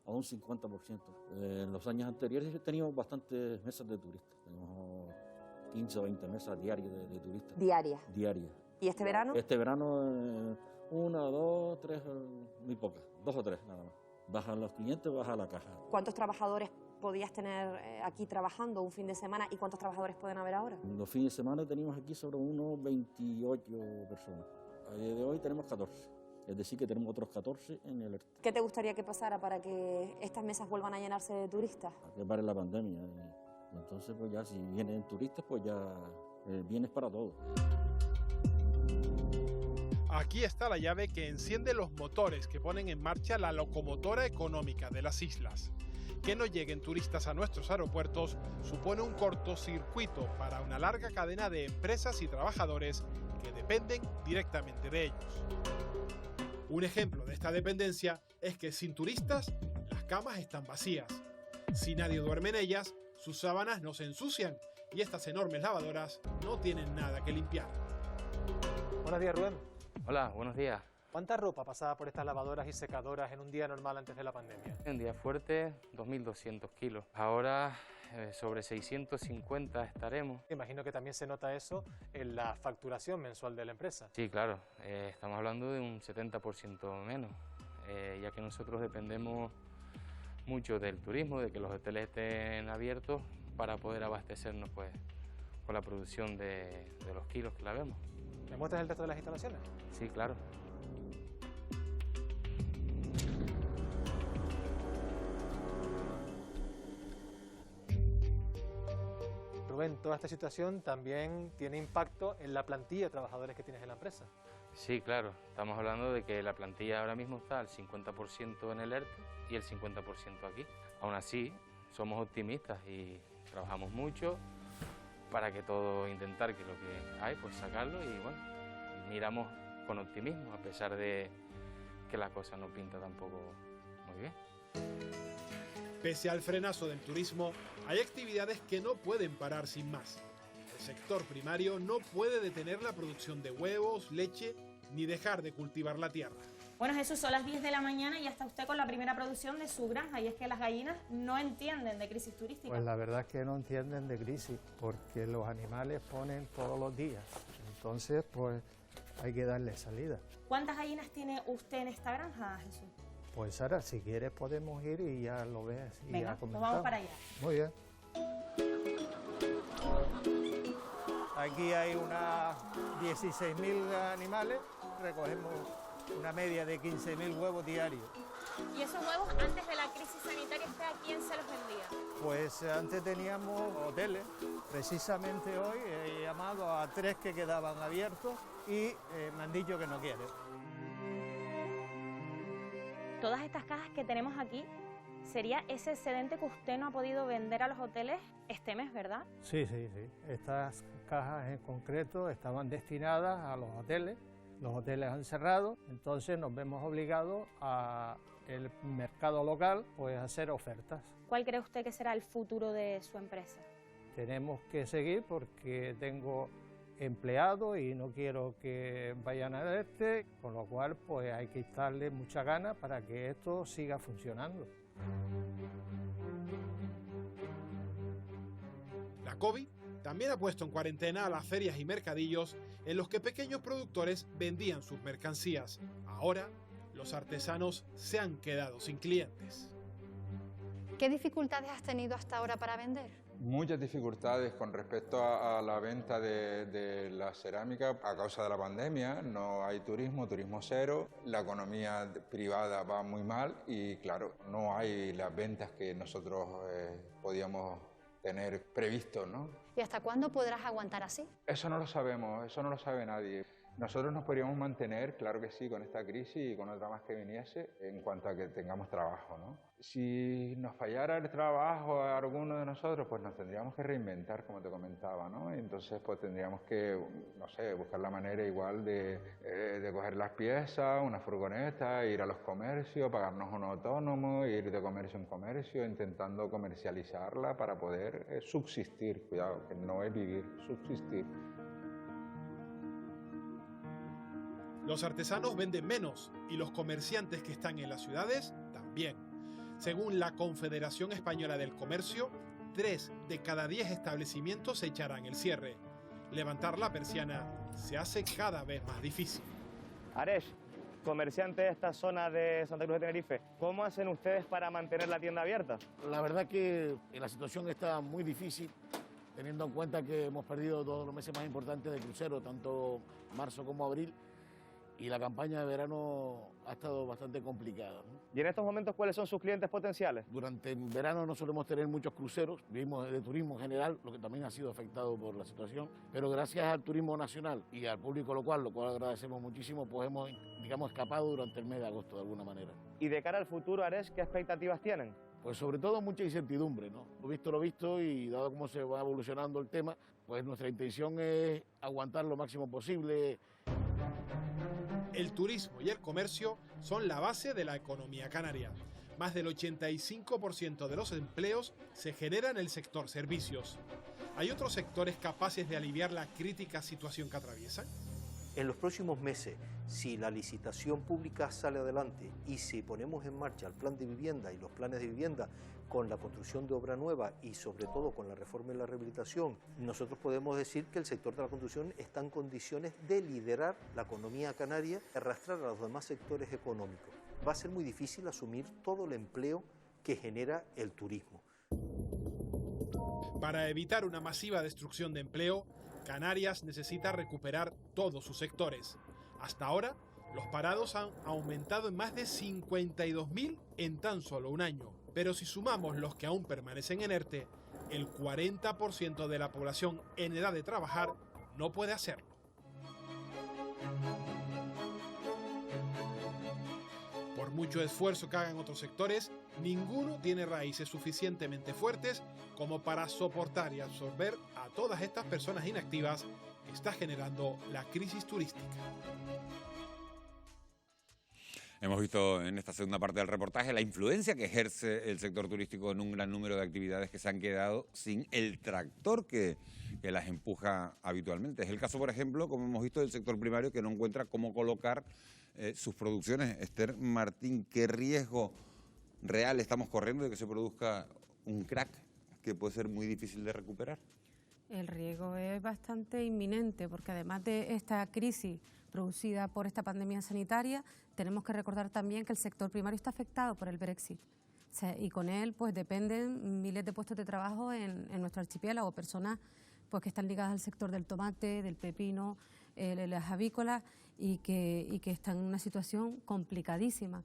un 50%. En los años anteriores teníamos bastantes mesas de turistas. Teníamos 15 o 20 mesas diarias de turistas. ¿Diarias? Diarias. ¿Y este verano? Este verano, 1, 2, 3, muy pocas. 2 o 3 nada más. Bajan los clientes, baja la caja. ¿Cuántos trabajadores podías tener aquí trabajando un fin de semana y cuántos trabajadores pueden haber ahora? Los fines de semana teníamos aquí sobre unos 28 personas. A día de hoy tenemos 14. Es decir, que tenemos otros 14 en el ERTE. ¿Qué te gustaría que pasara para que estas mesas vuelvan a llenarse de turistas? A que pare la pandemia. Entonces, pues ya si vienen turistas, pues ya vienes para todo. Aquí está la llave que enciende los motores que ponen en marcha la locomotora económica de las islas. Que no lleguen turistas a nuestros aeropuertos supone un cortocircuito para una larga cadena de empresas y trabajadores que dependen directamente de ellos. Un ejemplo de esta dependencia es que sin turistas, las camas están vacías. Si nadie duerme en ellas, sus sábanas no se ensucian y estas enormes lavadoras no tienen nada que limpiar. Buenos días, Rubén. Hola, buenos días. ¿Cuánta ropa pasaba por estas lavadoras y secadoras en un día normal antes de la pandemia? En día fuerte, 2.200 kilos. Ahora sobre 650 estaremos. Imagino que también se nota eso en la facturación mensual de la empresa. Sí, claro. Estamos hablando de un 70% menos, ya que nosotros dependemos mucho del turismo, de que los hoteles estén abiertos para poder abastecernos pues, con la producción de los kilos que la vemos. ¿Me muestras el resto de las instalaciones? Sí, claro. Rubén, toda esta situación también tiene impacto en la plantilla de trabajadores que tienes en la empresa. Sí, claro. Estamos hablando de que la plantilla ahora mismo está al 50% en el ERTE y el 50% aquí. Aún así, somos optimistas y trabajamos mucho para que todo, intentar que lo que hay, pues sacarlo y bueno, miramos con optimismo, a pesar de que la cosa no pinta tampoco muy bien. Pese al frenazo del turismo, hay actividades que no pueden parar sin más. El sector primario no puede detener la producción de huevos, leche, ni dejar de cultivar la tierra. Bueno, Jesús, son las 10 de la mañana y ya está usted con la primera producción de su granja, y es que las gallinas no entienden de crisis turística. Pues la verdad es que no entienden de crisis, porque los animales ponen todos los días. Entonces, pues hay que darle salida. ¿Cuántas gallinas tiene usted en esta granja, Jesús? Pues Sara, si quieres podemos ir y ya lo ves. Y venga, ya comentamos. nos vamos para allá. Muy bien. Aquí hay unas 16.000 animales, recogemos una media de 15.000 huevos diarios. ¿Y esos huevos antes de la crisis sanitaria a quién se los vendía? Pues antes teníamos hoteles. Precisamente hoy he llamado a 3 que quedaban abiertos y me han dicho que no quieren. Todas estas cajas que tenemos aquí, sería ese excedente que usted no ha podido vender a los hoteles este mes, ¿verdad? Sí, sí, sí. Estas cajas en concreto estaban destinadas a los hoteles. Los hoteles han cerrado, entonces nos vemos obligados a el mercado local pues a hacer ofertas. ¿Cuál cree usted que será el futuro de su empresa? Tenemos que seguir porque tengo empleados y no quiero que vayan a ERTE, con lo cual pues hay que darle mucha ganas para que esto siga funcionando. La COVID también ha puesto en cuarentena a las ferias y mercadillos en los que pequeños productores vendían sus mercancías. Ahora, los artesanos se han quedado sin clientes. ¿Qué dificultades has tenido hasta ahora para vender? Muchas dificultades con respecto a la venta de la cerámica a causa de la pandemia. No hay turismo, turismo cero, la economía privada va muy mal y claro, no hay las ventas que nosotros podíamos tener previsto, ¿no? ¿Y hasta cuándo podrás aguantar así? Eso no lo sabemos, eso no lo sabe nadie. Nosotros nos podríamos mantener, claro que sí, con esta crisis y con otra más que viniese, en cuanto a que tengamos trabajo, ¿no? Si nos fallara el trabajo a alguno de nosotros, pues nos tendríamos que reinventar, como te comentaba, ¿no? Entonces, pues tendríamos que, no sé, buscar la manera igual de coger las piezas, una furgoneta, ir a los comercios, pagarnos un autónomo, ir de comercio en comercio, intentando comercializarla para poder subsistir. Cuidado, que no es vivir, subsistir. Los artesanos venden menos y los comerciantes que están en las ciudades también. Según la Confederación Española del Comercio, 3 de cada 10 establecimientos echarán el cierre. Levantar la persiana se hace cada vez más difícil. Aresh, comerciante de esta zona de Santa Cruz de Tenerife, ¿cómo hacen ustedes para mantener la tienda abierta? La verdad que la situación está muy difícil, teniendo en cuenta que hemos perdido todos los meses más importantes de crucero, tanto marzo como abril, y la campaña de verano ha estado bastante complicada, ¿no? ¿Y en estos momentos cuáles son sus clientes potenciales? Durante el verano no solemos tener muchos cruceros, vivimos de turismo en general, lo que también ha sido afectado por la situación, pero gracias al turismo nacional y al público local, lo cual agradecemos muchísimo, pues hemos, digamos, escapado durante el mes de agosto de alguna manera. Y de cara al futuro, Aresh, ¿qué expectativas tienen? Pues sobre todo mucha incertidumbre, ¿no? Lo visto y dado cómo se va evolucionando el tema, pues nuestra intención es aguantar lo máximo posible. El turismo y el comercio son la base de la economía canaria. Más del 85% de los empleos se generan en el sector servicios. ¿Hay otros sectores capaces de aliviar la crítica situación que atraviesan? En los próximos meses, si la licitación pública sale adelante y si ponemos en marcha el plan de vivienda y los planes de vivienda con la construcción de obra nueva y sobre todo con la reforma y la rehabilitación, nosotros podemos decir que el sector de la construcción está en condiciones de liderar la economía canaria y arrastrar a los demás sectores económicos. Va a ser muy difícil asumir todo el empleo que genera el turismo. Para evitar una masiva destrucción de empleo, Canarias necesita recuperar todos sus sectores. Hasta ahora, los parados han aumentado en más de 52.000 en tan solo un año. Pero si sumamos los que aún permanecen en ERTE, el 40% de la población en edad de trabajar no puede hacerlo. Por mucho esfuerzo que hagan otros sectores, ninguno tiene raíces suficientemente fuertes como para soportar y absorber a todas estas personas inactivas que está generando la crisis turística. Hemos visto en esta segunda parte del reportaje la influencia que ejerce el sector turístico en un gran número de actividades que se han quedado sin el tractor que las empuja habitualmente. Es el caso, por ejemplo, como hemos visto, del sector primario, que no encuentra cómo colocar sus producciones. Esther Martín, ¿qué riesgo real estamos corriendo de que se produzca un crack que puede ser muy difícil de recuperar? El riesgo es bastante inminente, porque además de esta crisis producida por esta pandemia sanitaria, tenemos que recordar también que el sector primario está afectado por el Brexit. O sea, y con él pues dependen miles de puestos de trabajo en nuestro archipiélago, personas pues que están ligadas al sector del tomate, del pepino, las avícolas, y que están en una situación complicadísima.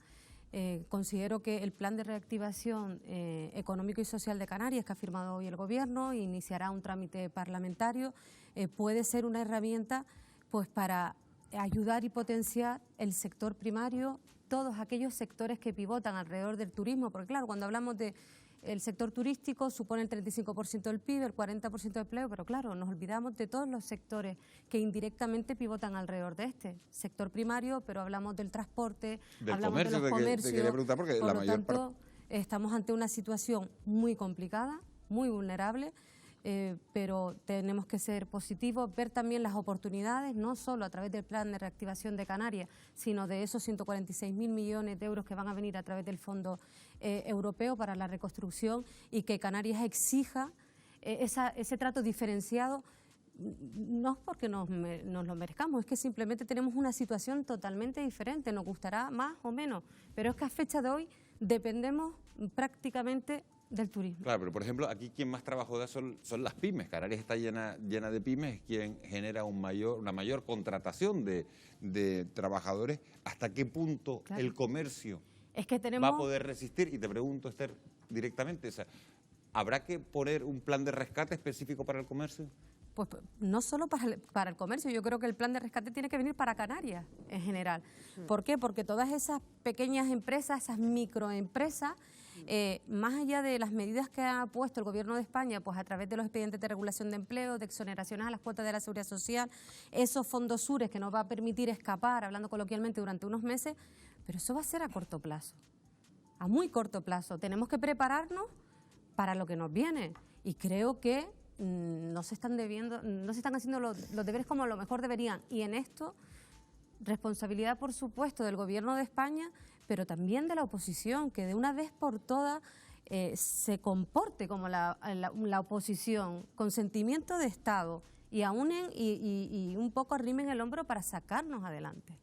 Considero que el plan de reactivación económico y social de Canarias, que ha firmado hoy el Gobierno e iniciará un trámite parlamentario, puede ser una herramienta pues para ayudar y potenciar el sector primario, todos aquellos sectores que pivotan alrededor del turismo, porque claro, cuando hablamos de el sector turístico supone el 35% del PIB, el 40% de empleo, pero claro, nos olvidamos de todos los sectores que indirectamente pivotan alrededor de este sector primario, pero hablamos del transporte, hablamos de los comercios. Te quería preguntar porque por la lo mayor tanto, estamos ante una situación muy complicada, muy vulnerable, pero tenemos que ser positivos, ver también las oportunidades, no solo a través del plan de reactivación de Canarias, sino de esos 146.000 millones de euros que van a venir a través del Fondo Europeo para la reconstrucción, y que Canarias exija ese trato diferenciado, no es porque nos lo merezcamos, es que simplemente tenemos una situación totalmente diferente, nos gustará más o menos, pero es que a fecha de hoy dependemos prácticamente del turismo. Claro, pero por ejemplo, aquí quien más trabajo da son las pymes. Canarias está llena de pymes, es quien genera una mayor contratación de trabajadores. ¿Hasta qué punto el comercio va a poder resistir? Y te pregunto, Esther, directamente, o sea, ¿habrá que poner un plan de rescate específico para el comercio? Pues no solo para el comercio, yo creo que el plan de rescate tiene que venir para Canarias en general. ¿Por qué? Porque todas esas pequeñas empresas, esas microempresas, más allá de las medidas que ha puesto el Gobierno de España, pues a través de los expedientes de regulación de empleo, de exoneraciones a las cuotas de la Seguridad Social, esos fondos SURES que nos va a permitir escapar, hablando coloquialmente, durante unos meses, pero eso va a ser a corto plazo, a muy corto plazo. Tenemos que prepararnos para lo que nos viene y creo que no se están haciendo los deberes como a lo mejor deberían. Y en esto, responsabilidad, por supuesto, del Gobierno de España, pero también de la oposición, que de una vez por todas se comporte como la oposición, con sentimiento de Estado, y aúnen y un poco arrimen el hombro para sacarnos adelante.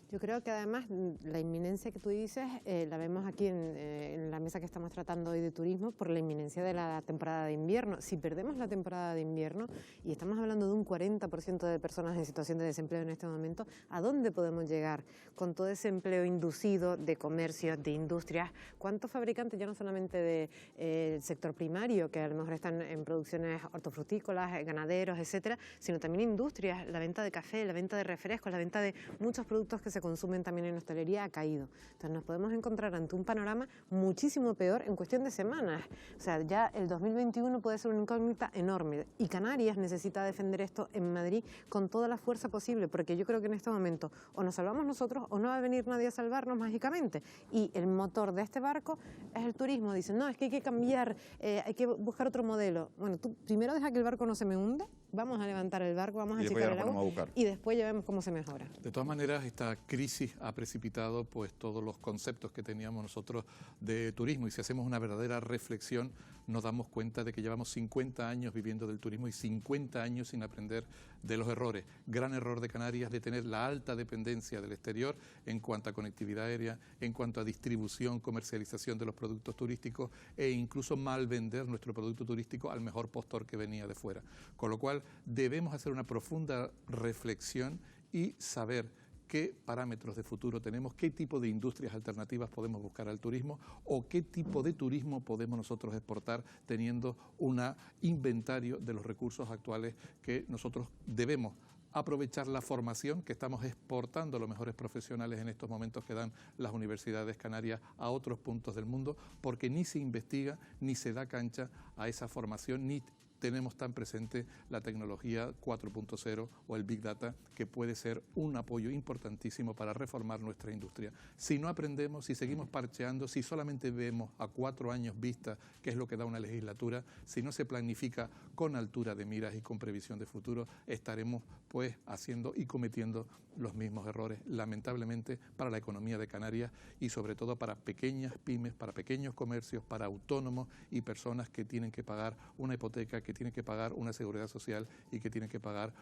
Yo creo que además la inminencia que tú dices la vemos aquí en la mesa que estamos tratando hoy de turismo por la inminencia de la temporada de invierno. Si perdemos la temporada de invierno y estamos hablando de un 40% de personas en situación de desempleo en este momento, ¿a dónde podemos llegar con todo ese empleo inducido de comercios, de industrias? ¿Cuántos fabricantes, ya no solamente del sector primario, que a lo mejor están en producciones hortofrutícolas, ganaderos, etcétera, sino también industrias, la venta de café, la venta de refrescos, la venta de muchos productos que se consumen también en hostelería ha caído? Entonces nos podemos encontrar ante un panorama muchísimo peor en cuestión de semanas. O sea, ya el 2021 puede ser una incógnita enorme y Canarias necesita defender esto en Madrid con toda la fuerza posible, porque yo creo que en este momento o nos salvamos nosotros o no va a venir nadie a salvarnos mágicamente, y el motor de este barco es el turismo. Dicen, no, es que hay que cambiar, hay que buscar otro modelo. Bueno, tú primero deja que el barco no se me hunda, vamos a levantar el barco, vamos a achicar el agua y después ya vemos cómo se mejora. De todas maneras, esta crisis ha precipitado pues todos los conceptos que teníamos nosotros de turismo, y si hacemos una verdadera reflexión nos damos cuenta de que llevamos 50 años viviendo del turismo y 50 años sin aprender de los errores. Gran error de Canarias de tener la alta dependencia del exterior en cuanto a conectividad aérea, en cuanto a distribución, comercialización de los productos turísticos e incluso mal vender nuestro producto turístico al mejor postor que venía de fuera. Con lo cual debemos hacer una profunda reflexión y saber qué parámetros de futuro tenemos, qué tipo de industrias alternativas podemos buscar al turismo o qué tipo de turismo podemos nosotros exportar teniendo un inventario de los recursos actuales que nosotros debemos aprovechar la formación que estamos exportando los mejores profesionales en estos momentos que dan las universidades canarias a otros puntos del mundo, porque ni se investiga ni se da cancha a esa formación, ni tenemos tan presente la tecnología 4.0 o el Big Data, que puede ser un apoyo importantísimo para reformar nuestra industria. Si no aprendemos, si seguimos parcheando, si solamente vemos a 4 años vista, que es lo que da una legislatura, si no se planifica con altura de miras y con previsión de futuro, estaremos pues haciendo y cometiendo los mismos errores, lamentablemente, para la economía de Canarias y sobre todo para pequeñas pymes, para pequeños comercios, para autónomos y personas que tienen que pagar una hipoteca, que tienen que pagar una seguridad social y que tienen que pagar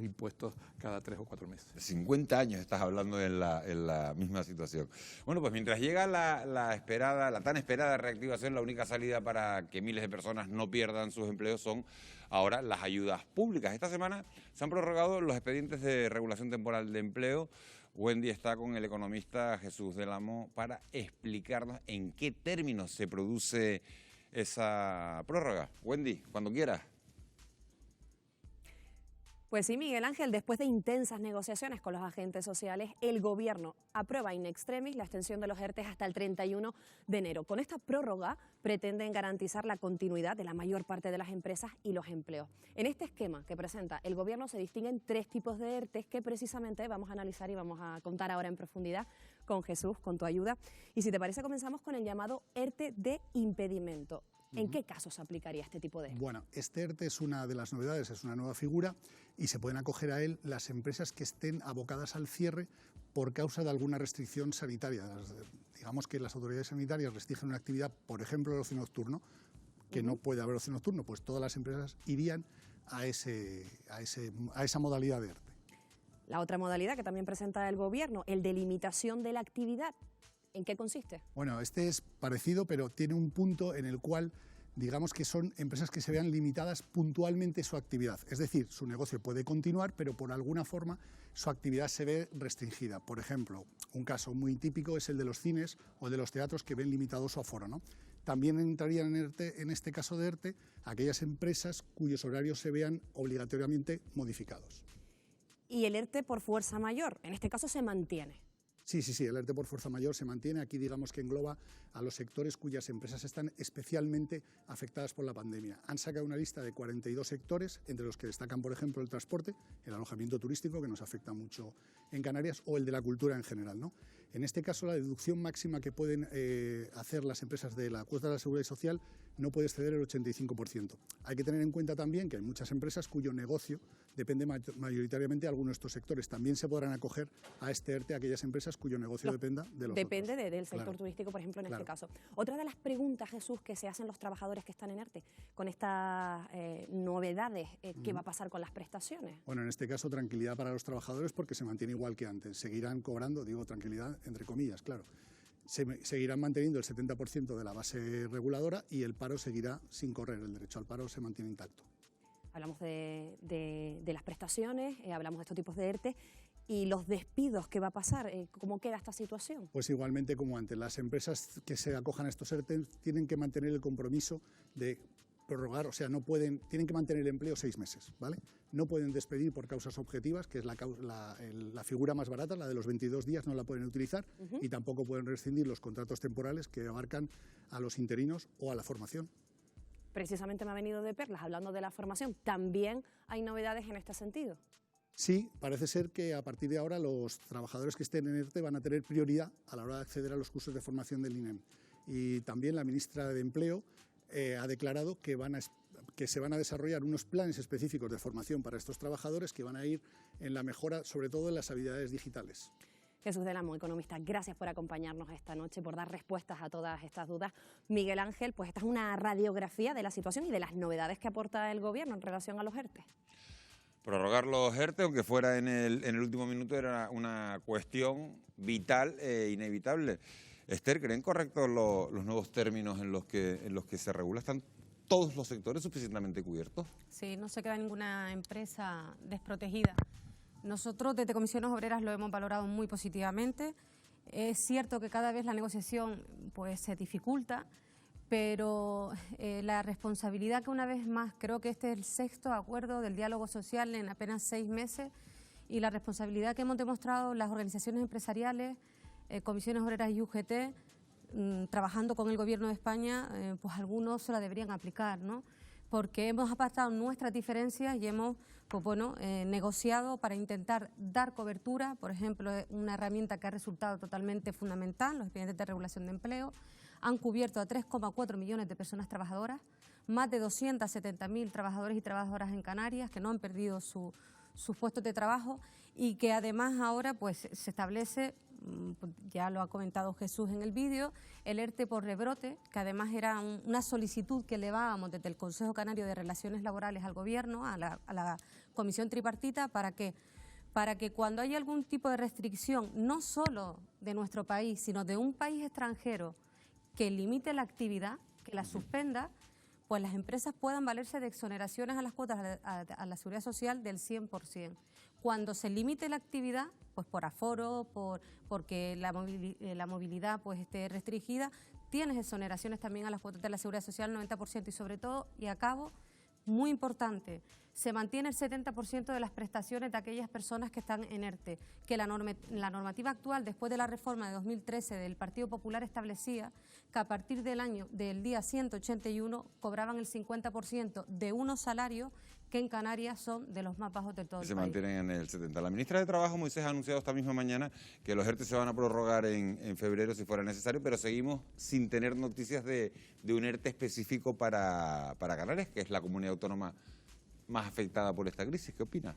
impuestos cada 3 o 4 meses. 50 años estás hablando en la misma situación. Bueno, pues mientras llega la tan esperada reactivación, la única salida para que miles de personas no pierdan sus empleos son ahora las ayudas públicas. Esta semana se han prorrogado los expedientes de regulación temporal de empleo. Wendy está con el economista Jesús del Amo para explicarnos en qué términos se produce esa prórroga. Wendy, cuando quieras. Pues sí, Miguel Ángel, después de intensas negociaciones con los agentes sociales, el Gobierno aprueba in extremis la extensión de los ERTE hasta el 31 de enero. Con esta prórroga pretenden garantizar la continuidad de la mayor parte de las empresas y los empleos. En este esquema que presenta el Gobierno se distinguen 3 tipos de ERTE que precisamente vamos a analizar y vamos a contar ahora en profundidad con Jesús, con tu ayuda. Y si te parece, comenzamos con el llamado ERTE de impedimento. ¿En qué casos se aplicaría este tipo de ERTE? Bueno, este ERTE es una de las novedades, es una nueva figura y se pueden acoger a él las empresas que estén abocadas al cierre por causa de alguna restricción sanitaria. Digamos que las autoridades sanitarias restringen una actividad, por ejemplo el ocio nocturno, que no puede haber ocio nocturno, pues todas las empresas irían a esa modalidad de ERTE. La otra modalidad que también presenta el Gobierno, el de limitación de la actividad, ¿en qué consiste? Bueno, este es parecido, pero tiene un punto en el cual, digamos que son empresas que se vean limitadas puntualmente su actividad. Es decir, su negocio puede continuar, pero por alguna forma su actividad se ve restringida. Por ejemplo, un caso muy típico es el de los cines o de los teatros que ven limitado su aforo, ¿no? También entrarían en este caso de ERTE aquellas empresas cuyos horarios se vean obligatoriamente modificados. Y el ERTE por fuerza mayor, en este caso se mantiene. Sí, el ERTE por fuerza mayor se mantiene. Aquí digamos que engloba a los sectores cuyas empresas están especialmente afectadas por la pandemia. Han sacado una lista de 42 sectores, entre los que destacan, por ejemplo, el transporte, el alojamiento turístico, que nos afecta mucho en Canarias, o el de la cultura en general, ¿no? En este caso, la deducción máxima que pueden hacer las empresas de la cuota de la Seguridad Social no puede exceder el 85%. Hay que tener en cuenta también que hay muchas empresas cuyo negocio depende mayoritariamente de algunos de estos sectores. También se podrán acoger a este ERTE aquellas empresas cuyo negocio dependa de los Depende otros. del sector turístico, por ejemplo, en este caso. Otra de las preguntas, Jesús, que se hacen los trabajadores que están en ERTE, con estas novedades, ¿qué va a pasar con las prestaciones? Bueno, en este caso, tranquilidad para los trabajadores porque se mantiene igual que antes. Seguirán cobrando, digo tranquilidad entre comillas, claro. Seguirán manteniendo el 70% de la base reguladora y el paro seguirá sin correr. El derecho al paro se mantiene intacto. Hablamos de las prestaciones, hablamos de estos tipos de ERTE. ¿Y los despidos qué va a pasar? ¿Cómo queda esta situación? Pues igualmente como antes, las empresas que se acojan a estos ERTE tienen que mantener el compromiso de prorrogar, o sea, tienen que mantener el empleo 6 meses, ¿vale? No pueden despedir por causas objetivas, que es la figura más barata, la de los 22 días, no la pueden utilizar, y tampoco pueden rescindir los contratos temporales que abarcan a los interinos o a la formación. Precisamente me ha venido de perlas, hablando de la formación. ¿También hay novedades en este sentido? Sí, parece ser que a partir de ahora los trabajadores que estén en ERTE van a tener prioridad a la hora de acceder a los cursos de formación del INEM. Y también la ministra de Empleo ha declarado que se van a desarrollar unos planes específicos de formación para estos trabajadores que van a ir en la mejora, sobre todo en las habilidades digitales. Jesús del Amo, economista, gracias por acompañarnos esta noche, por dar respuestas a todas estas dudas. Miguel Ángel, pues esta es una radiografía de la situación y de las novedades que aporta el Gobierno en relación a los ERTE. Prorrogar los ERTE, aunque fuera en el último minuto, era una cuestión vital e inevitable. Esther, ¿creen correctos los nuevos términos en los que se regula? ¿Están todos los sectores suficientemente cubiertos? Sí, no se queda ninguna empresa desprotegida. Nosotros desde Comisiones Obreras lo hemos valorado muy positivamente. Es cierto que cada vez la negociación pues, se dificulta, pero la responsabilidad que una vez más, creo que este es el 6º acuerdo del diálogo social en apenas 6 meses, y la responsabilidad que hemos demostrado las organizaciones empresariales, Comisiones Obreras y UGT, trabajando con el Gobierno de España, pues algunos se la deberían aplicar, ¿no? Porque hemos apartado nuestras diferencias y hemos pues bueno, negociado para intentar dar cobertura, por ejemplo, una herramienta que ha resultado totalmente fundamental, los expedientes de regulación de empleo, han cubierto a 3,4 millones de personas trabajadoras, más de 270.000 trabajadores y trabajadoras en Canarias que no han perdido sus puestos de trabajo, y que además ahora pues se establece, ya lo ha comentado Jesús en el vídeo, el ERTE por rebrote, que además era una solicitud que elevábamos desde el Consejo Canario de Relaciones Laborales al Gobierno, a la Comisión Tripartita, para que cuando haya algún tipo de restricción, no solo de nuestro país, sino de un país extranjero que limite la actividad, que la suspenda, pues las empresas puedan valerse de exoneraciones a las cuotas a la Seguridad Social del 100%. Cuando se limite la actividad, pues por aforo, porque la movilidad pues esté restringida, tienes exoneraciones también a las cuotas de la Seguridad Social 90%, y sobre todo, y acabo, muy importante, se mantiene el 70% de las prestaciones de aquellas personas que están en ERTE, que la normativa actual, después de la reforma de 2013 del Partido Popular, establecía que a partir del día 181 cobraban el 50% de unos salarios que en Canarias son de los más bajos de todo el país. Se mantienen en el 70%. La ministra de Trabajo, Moisés, ha anunciado esta misma mañana que los ERTE se van a prorrogar en febrero si fuera necesario, pero seguimos sin tener noticias de un ERTE específico para Canarias, que es la comunidad autónoma más afectada por esta crisis. ¿Qué opina?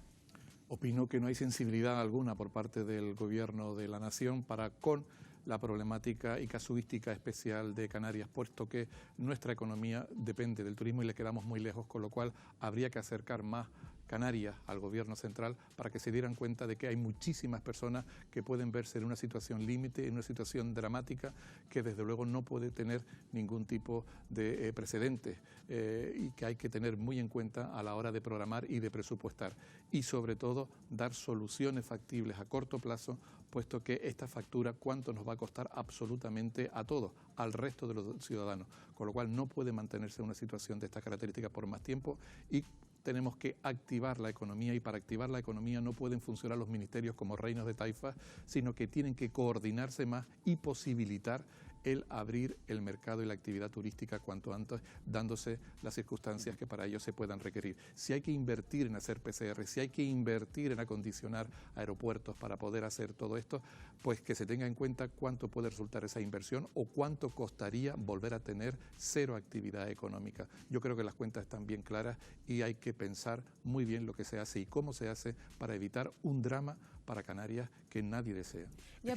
Opino que no hay sensibilidad alguna por parte del Gobierno de la Nación para con la problemática y casuística especial de Canarias, puesto que nuestra economía depende del turismo y le quedamos muy lejos, con lo cual habría que acercar más Canarias al gobierno central para que se dieran cuenta de que hay muchísimas personas que pueden verse en una situación límite, en una situación dramática, que desde luego no puede tener ningún tipo de precedentes y que hay que tener muy en cuenta a la hora de programar y de presupuestar. Y sobre todo dar soluciones factibles a corto plazo, puesto que esta factura cuánto nos va a costar absolutamente a todos, al resto de los ciudadanos, con lo cual no puede mantenerse una situación de estas características por más tiempo y tenemos que activar la economía, y para activar la economía no pueden funcionar los ministerios como reinos de taifas, sino que tienen que coordinarse más y posibilitar el abrir el mercado y la actividad turística cuanto antes, dándose las circunstancias que para ello se puedan requerir. Si hay que invertir en hacer PCR, si hay que invertir en acondicionar aeropuertos para poder hacer todo esto, pues que se tenga en cuenta cuánto puede resultar esa inversión o cuánto costaría volver a tener cero actividad económica. Yo creo que las cuentas están bien claras y hay que pensar muy bien lo que se hace y cómo se hace para evitar un drama para Canarias que nadie desea. Ya,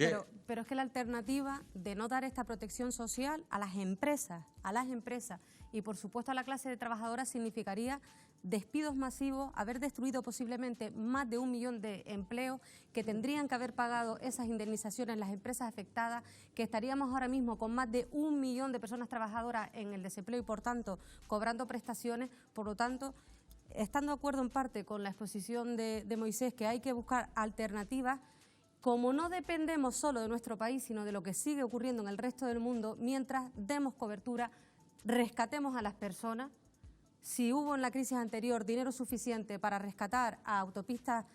pero es que la alternativa de no dar esta protección social a las empresas y por supuesto a la clase de trabajadoras significaría despidos masivos, haber destruido posiblemente más de 1 millón de empleos que tendrían que haber pagado esas indemnizaciones las empresas afectadas, que estaríamos ahora mismo con más de 1 millón de personas trabajadoras en el desempleo y por tanto cobrando prestaciones. Por lo tanto, estando de acuerdo en parte con la exposición de Moisés, que hay que buscar alternativas, como no dependemos solo de nuestro país, sino de lo que sigue ocurriendo en el resto del mundo, mientras demos cobertura, rescatemos a las personas. Si hubo en la crisis anterior dinero suficiente para rescatar a autopistas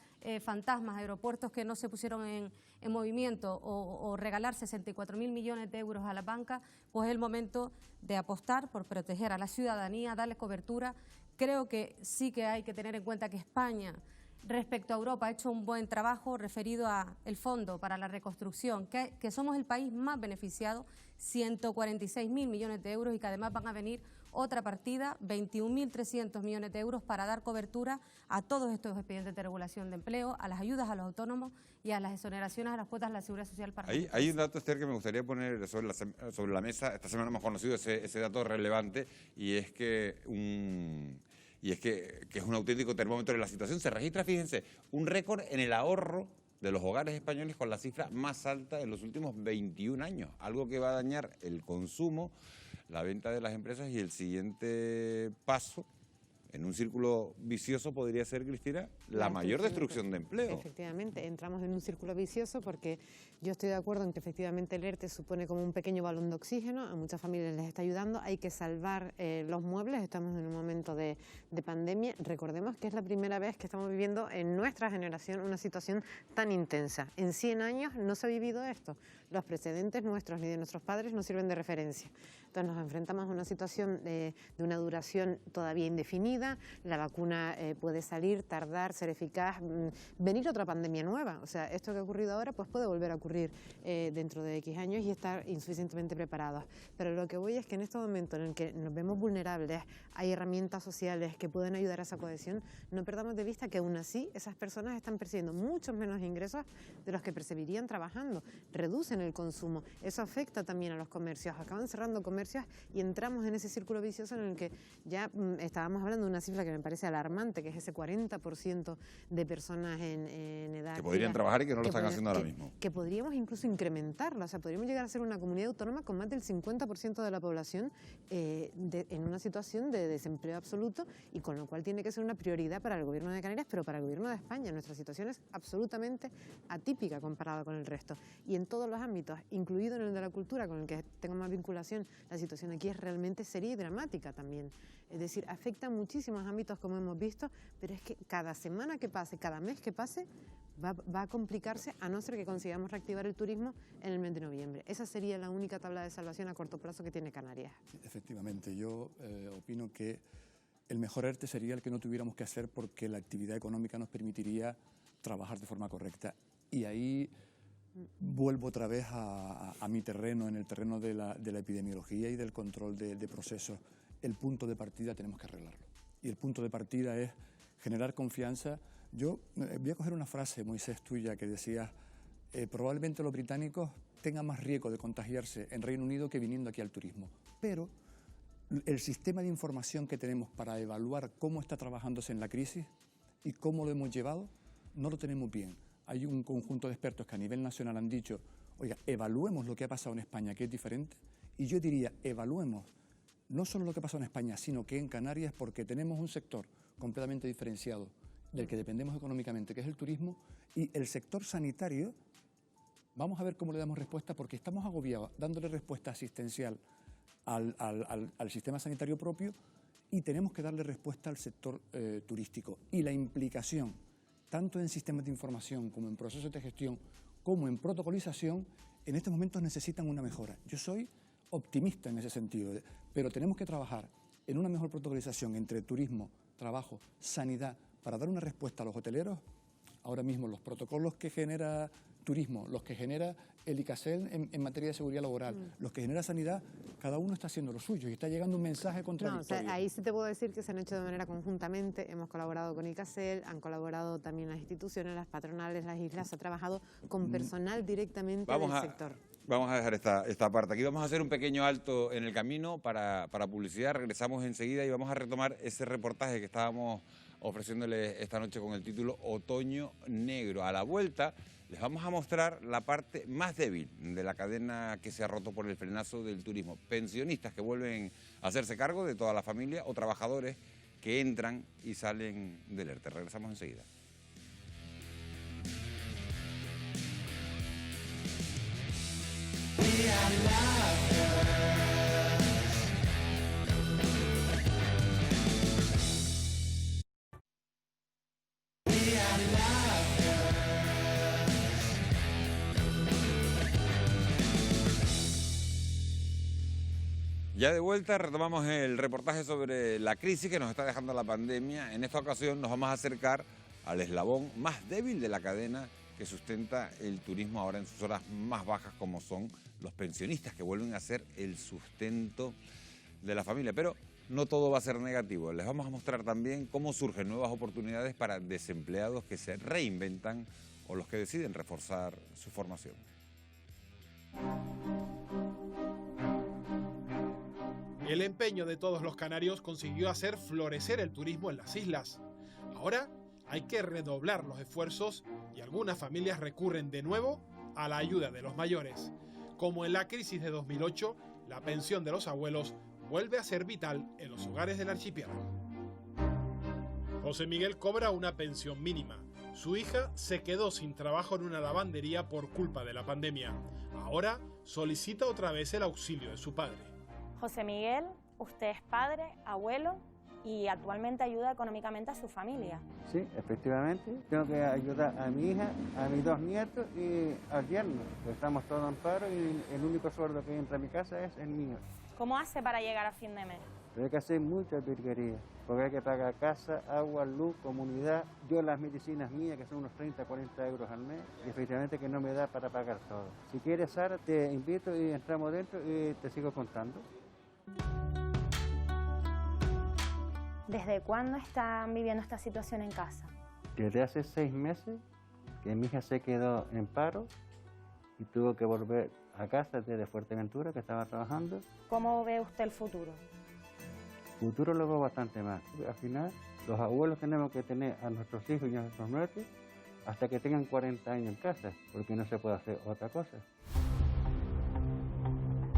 fantasmas, aeropuertos que no se pusieron en movimiento o regalar 64.000 millones de euros a la banca, pues es el momento de apostar por proteger a la ciudadanía, darle cobertura. Creo que sí que hay que tener en cuenta que España, respecto a Europa, ha hecho un buen trabajo referido al Fondo para la Reconstrucción, que somos el país más beneficiado, 146.000 millones de euros y que además van a venir otra partida, 21.300 millones de euros para dar cobertura a todos estos expedientes de regulación de empleo, a las ayudas a los autónomos y a las exoneraciones a las cuotas de la Seguridad Social para Hay un dato, Esther, que me gustaría poner sobre la mesa. Esta semana hemos conocido ese dato relevante y es que es un auténtico termómetro de la situación. Se registra, fíjense, un récord en el ahorro de los hogares españoles con la cifra más alta en los últimos 21 años, algo que va a dañar el consumo, la venta de las empresas y el siguiente paso en un círculo vicioso podría ser, Cristina, la mayor destrucción de empleo. Efectivamente, entramos en un círculo vicioso porque yo estoy de acuerdo en que efectivamente el ERTE supone como un pequeño balón de oxígeno, a muchas familias les está ayudando, hay que salvar los muebles, estamos en un momento de pandemia. Recordemos que es la primera vez que estamos viviendo en nuestra generación una situación tan intensa. En 100 años no se ha vivido esto. Los precedentes nuestros ni de nuestros padres nos sirven de referencia. Entonces nos enfrentamos a una situación de una duración todavía indefinida, la vacuna puede salir, tardar, ser eficaz, venir otra pandemia nueva. O sea, esto que ha ocurrido ahora pues puede volver a ocurrir dentro de X años y estar insuficientemente preparados. Pero lo que voy es que en este momento en el que nos vemos vulnerables, hay herramientas sociales que pueden ayudar a esa cohesión, no perdamos de vista que aún así esas personas están percibiendo muchos menos ingresos de los que percibirían trabajando, reducen el consumo, eso afecta también a los comercios, acaban cerrando comercios y entramos en ese círculo vicioso en el que ya estábamos hablando de una cifra que me parece alarmante, que es ese 40% de personas en edad que podrían trabajar y que no lo están haciendo ahora mismo. Que podríamos incluso incrementarlo, o sea, podríamos llegar a ser una comunidad autónoma con más del 50% de la población en una situación de desempleo absoluto, y con lo cual tiene que ser una prioridad para el Gobierno de Canarias, pero para el Gobierno de España. Nuestra situación es absolutamente atípica comparada con el resto, y en todos los ámbitos, incluido en el de la cultura, con el que tengo más vinculación, la situación aquí es realmente seria y dramática también. Es decir, afecta a muchísimos ámbitos, como hemos visto, pero es que cada semana que pase, cada mes que pase, va a complicarse, a no ser que consigamos reactivar el turismo en el mes de noviembre. Esa sería la única tabla de salvación a corto plazo que tiene Canarias. Efectivamente, yo opino que el mejor ERTE sería el que no tuviéramos que hacer, porque la actividad económica nos permitiría trabajar de forma correcta. Y ahí vuelvo otra vez a mi terreno, en el terreno de la epidemiología y del control de procesos. El punto de partida tenemos que arreglarlo. Y el punto de partida es generar confianza. Yo voy a coger una frase, Moisés, tuya, que decías, probablemente los británicos tenga más riesgo de contagiarse en Reino Unido que viniendo aquí al turismo. Pero el sistema de información que tenemos para evaluar cómo está trabajándose en la crisis y cómo lo hemos llevado, no lo tenemos bien. Hay un conjunto de expertos que a nivel nacional han dicho, oiga, evaluemos lo que ha pasado en España, que es diferente, y yo diría, evaluemos no solo lo que ha pasado en España, sino que en Canarias, porque tenemos un sector completamente diferenciado del que dependemos económicamente, que es el turismo, y el sector sanitario, vamos a ver cómo le damos respuesta, porque estamos agobiados dándole respuesta asistencial al sistema sanitario propio y tenemos que darle respuesta al sector turístico. Y la implicación, tanto en sistemas de información como en procesos de gestión, como en protocolización, en estos momentos necesitan una mejora. Yo soy optimista en ese sentido, pero tenemos que trabajar en una mejor protocolización entre turismo, trabajo, sanidad, para dar una respuesta a los hoteleros. Ahora mismo los protocolos que genera turismo, los que genera el ICASEL en materia de seguridad laboral, los que genera sanidad, cada uno está haciendo lo suyo y está llegando un mensaje contradictorio. No, o sea, ahí sí te puedo decir que se han hecho de manera conjuntamente, hemos colaborado con ICASEL, han colaborado también las instituciones, las patronales, las islas, se ha trabajado con personal directamente del sector. Vamos a dejar esta parte aquí. Vamos a hacer un pequeño alto en el camino para publicidad. Regresamos enseguida y vamos a retomar ese reportaje que estábamos ofreciéndole esta noche con el título Otoño Negro. A la vuelta les vamos a mostrar la parte más débil de la cadena que se ha roto por el frenazo del turismo. Pensionistas que vuelven a hacerse cargo de toda la familia o trabajadores que entran y salen del ERTE. Regresamos enseguida. Ya de vuelta retomamos el reportaje sobre la crisis que nos está dejando la pandemia. En esta ocasión nos vamos a acercar al eslabón más débil de la cadena que sustenta el turismo ahora en sus horas más bajas, como son los pensionistas, que vuelven a ser el sustento de la familia. Pero no todo va a ser negativo. Les vamos a mostrar también cómo surgen nuevas oportunidades para desempleados que se reinventan o los que deciden reforzar su formación. El empeño de todos los canarios consiguió hacer florecer el turismo en las islas. Ahora hay que redoblar los esfuerzos y algunas familias recurren de nuevo a la ayuda de los mayores. Como en la crisis de 2008, la pensión de los abuelos vuelve a ser vital en los hogares del archipiélago. José Miguel cobra una pensión mínima. Su hija se quedó sin trabajo en una lavandería por culpa de la pandemia. Ahora solicita otra vez el auxilio de su padre. José Miguel, usted es padre, abuelo y actualmente ayuda económicamente a su familia. Sí, efectivamente. Tengo que ayudar a mi hija, a mis 2 nietos y al yerno. Estamos todos en paro y el único sueldo que entra a mi casa es el mío. ¿Cómo hace para llegar a fin de mes? Pero hay que hacer muchas virguerías, porque hay que pagar casa, agua, luz, comunidad. Yo las medicinas mías, que son unos 30, 40 euros al mes, y efectivamente que no me da para pagar todo. Si quieres, Sara, te invito y entramos dentro y te sigo contando. ¿Desde cuándo están viviendo esta situación en casa? Desde hace 6 meses que mi hija se quedó en paro y tuvo que volver a casa desde Fuerteventura, que estaba trabajando. ¿Cómo ve usted el futuro? Futuro lo veo bastante más. Al final, los abuelos tenemos que tener a nuestros hijos y a nuestros nietos hasta que tengan 40 años en casa, porque no se puede hacer otra cosa.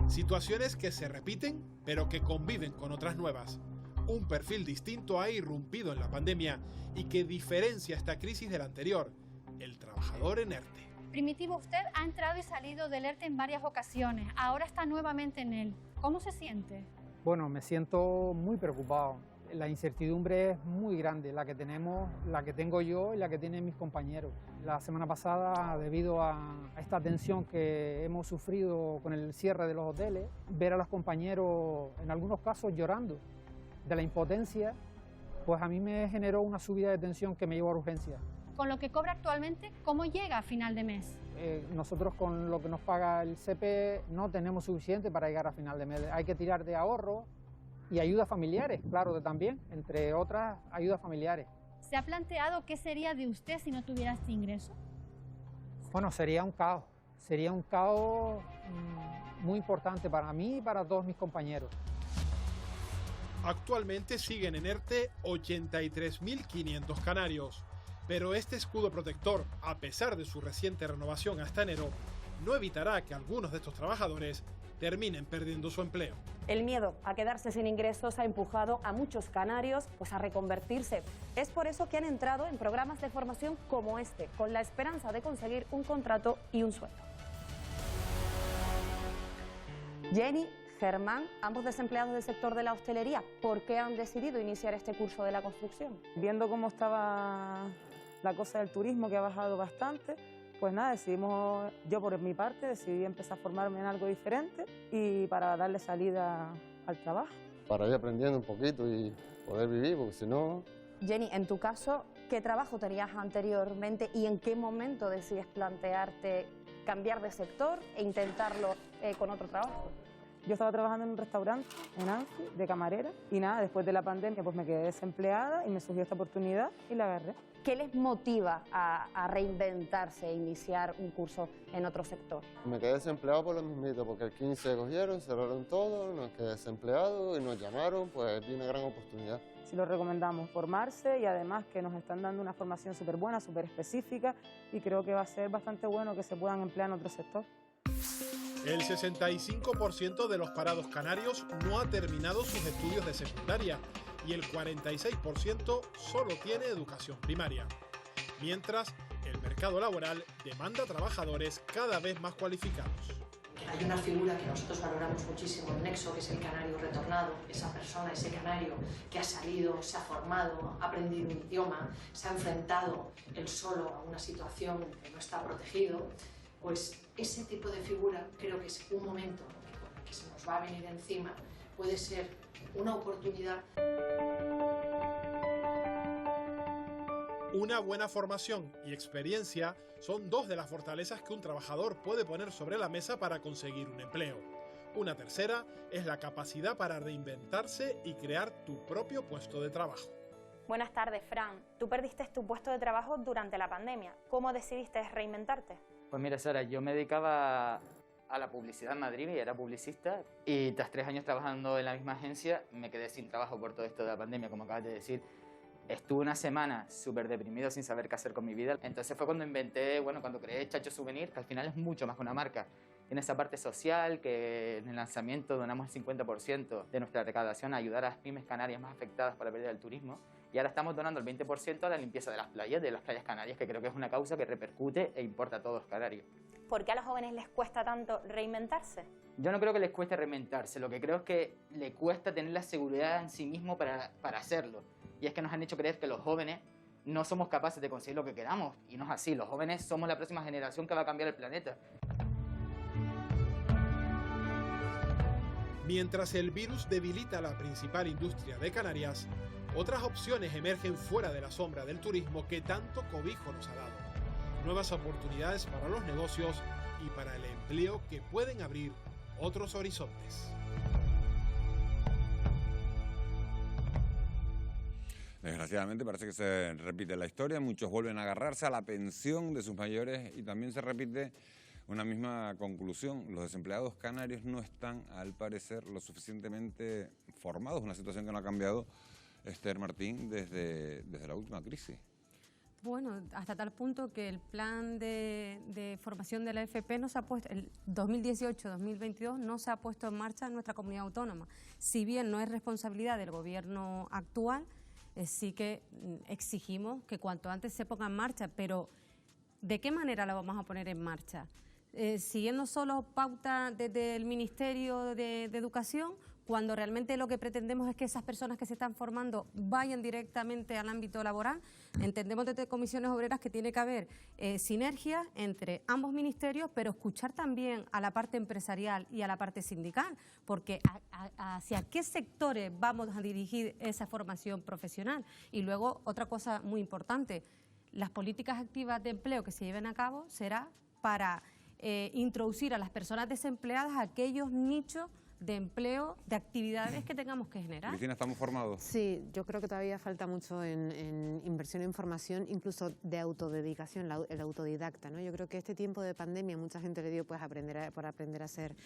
Situaciones que se repiten, pero que conviven con otras nuevas. Un perfil distinto ha irrumpido en la pandemia y que diferencia esta crisis de la anterior, el trabajador en ERTE. Primitivo, usted ha entrado y salido del ERTE en varias ocasiones, ahora está nuevamente en él. ¿Cómo se siente? Bueno, me siento muy preocupado. La incertidumbre es muy grande, la que tengo yo y la que tienen mis compañeros. La semana pasada, debido a esta tensión que hemos sufrido con el cierre de los hoteles, ver a los compañeros, en algunos casos, llorando de la impotencia, pues a mí me generó una subida de tensión que me llevó a urgencia. Con lo que cobra actualmente, ¿cómo llega a final de mes? Nosotros con lo que nos paga el CP no tenemos suficiente para llegar a final de mes. Hay que tirar de ahorro y ayudas familiares, claro, también, entre otras ayudas familiares. ¿Se ha planteado qué sería de usted si no tuviera este ingreso? Bueno, sería un caos. sería un caos muy importante para mí y para todos mis compañeros. Actualmente siguen en ERTE 83.500 canarios, pero este escudo protector, a pesar de su reciente renovación hasta enero, no evitará que algunos de estos trabajadores terminen perdiendo su empleo. El miedo a quedarse sin ingresos ha empujado a muchos canarios a reconvertirse. Es por eso que han entrado en programas de formación como este, con la esperanza de conseguir un contrato y un sueldo. Jenny, Germán, ambos desempleados del sector de la hostelería, ¿por qué han decidido iniciar este curso de la construcción? Viendo cómo estaba la cosa del turismo, que ha bajado bastante, pues nada, yo por mi parte decidí empezar a formarme en algo diferente y para darle salida al trabajo. Para ir aprendiendo un poquito y poder vivir, porque si no... Jenny, en tu caso, ¿qué trabajo tenías anteriormente y en qué momento decides plantearte cambiar de sector e intentarlo con otro trabajo? Yo estaba trabajando en un restaurante en Anfi, de camarera, y nada, después de la pandemia pues me quedé desempleada y me surgió esta oportunidad y la agarré. ¿Qué les motiva a reinventarse e iniciar un curso en otro sector? Me quedé desempleado por lo mismito, porque el 15 cogieron, cerraron todo, nos quedé desempleados y nos llamaron, pues vi una gran oportunidad. Sí lo recomendamos, formarse, y además que nos están dando una formación súper buena, súper específica, y creo que va a ser bastante bueno que se puedan emplear en otro sector. El 65% de los parados canarios no ha terminado sus estudios de secundaria y el 46% solo tiene educación primaria. Mientras, el mercado laboral demanda trabajadores cada vez más cualificados. Hay una figura que nosotros valoramos muchísimo en Nexo, que es el canario retornado, esa persona, ese canario que ha salido, se ha formado, ha aprendido un idioma, se ha enfrentado él solo a una situación que no está protegido. Pues ese tipo de figura creo que es un momento que se nos va a venir encima, puede ser una oportunidad. Una buena formación y experiencia son dos de las fortalezas que un trabajador puede poner sobre la mesa para conseguir un empleo. Una tercera es la capacidad para reinventarse y crear tu propio puesto de trabajo. Buenas tardes, Fran. Tú perdiste tu puesto de trabajo durante la pandemia. ¿Cómo decidiste reinventarte? Pues mira, Sara, yo me dedicaba a la publicidad en Madrid y era publicista, y tras 3 años trabajando en la misma agencia me quedé sin trabajo por todo esto de la pandemia, como acabas de decir. Estuve una semana súper deprimido sin saber qué hacer con mi vida. Entonces fue cuando cuando creé Chacho Souvenir, que al final es mucho más que una marca. Tiene esa parte social, que en el lanzamiento donamos el 50% de nuestra recaudación a ayudar a las pymes canarias más afectadas por la pérdida del turismo. Y ahora estamos donando el 20% a la limpieza de las playas canarias, que creo que es una causa que repercute e importa a todos los canarios. ¿Por qué a los jóvenes les cuesta tanto reinventarse? Yo no creo que les cueste reinventarse, lo que creo es que le cuesta tener la seguridad en sí mismo para hacerlo. Y es que nos han hecho creer que los jóvenes no somos capaces de conseguir lo que queramos, y no es así. Los jóvenes somos la próxima generación que va a cambiar el planeta. Mientras el virus debilita la principal industria de Canarias, otras opciones emergen fuera de la sombra del turismo que tanto cobijo nos ha dado. Nuevas oportunidades para los negocios y para el empleo que pueden abrir otros horizontes. Desgraciadamente parece que se repite la historia, muchos vuelven a agarrarse a la pensión de sus mayores y también se repite una misma conclusión. Los desempleados canarios no están, al parecer, lo suficientemente formados, una situación que no ha cambiado, Esther Martín, desde la última crisis. Bueno, hasta tal punto que el plan de formación de la FP no se ha puesto, el 2018-2022 no se ha puesto en marcha en nuestra comunidad autónoma. Si bien no es responsabilidad del gobierno actual, sí que exigimos que cuanto antes se ponga en marcha, pero ¿de qué manera la vamos a poner en marcha? ¿Siguiendo solo pautas desde el Ministerio de Educación, cuando realmente lo que pretendemos es que esas personas que se están formando vayan directamente al ámbito laboral? Entendemos desde Comisiones Obreras que tiene que haber sinergia entre ambos ministerios, pero escuchar también a la parte empresarial y a la parte sindical, porque hacia qué sectores vamos a dirigir esa formación profesional. Y luego, otra cosa muy importante, las políticas activas de empleo que se lleven a cabo será para introducir a las personas desempleadas a aquellos nichos de empleo, de actividades que tengamos que generar. Cristina, ¿estamos formados? Sí, yo creo que todavía falta mucho en inversión en formación, incluso de autodedicación, el autodidacta, ¿no? Yo creo que este tiempo de pandemia mucha gente le dio pues por aprender a hacer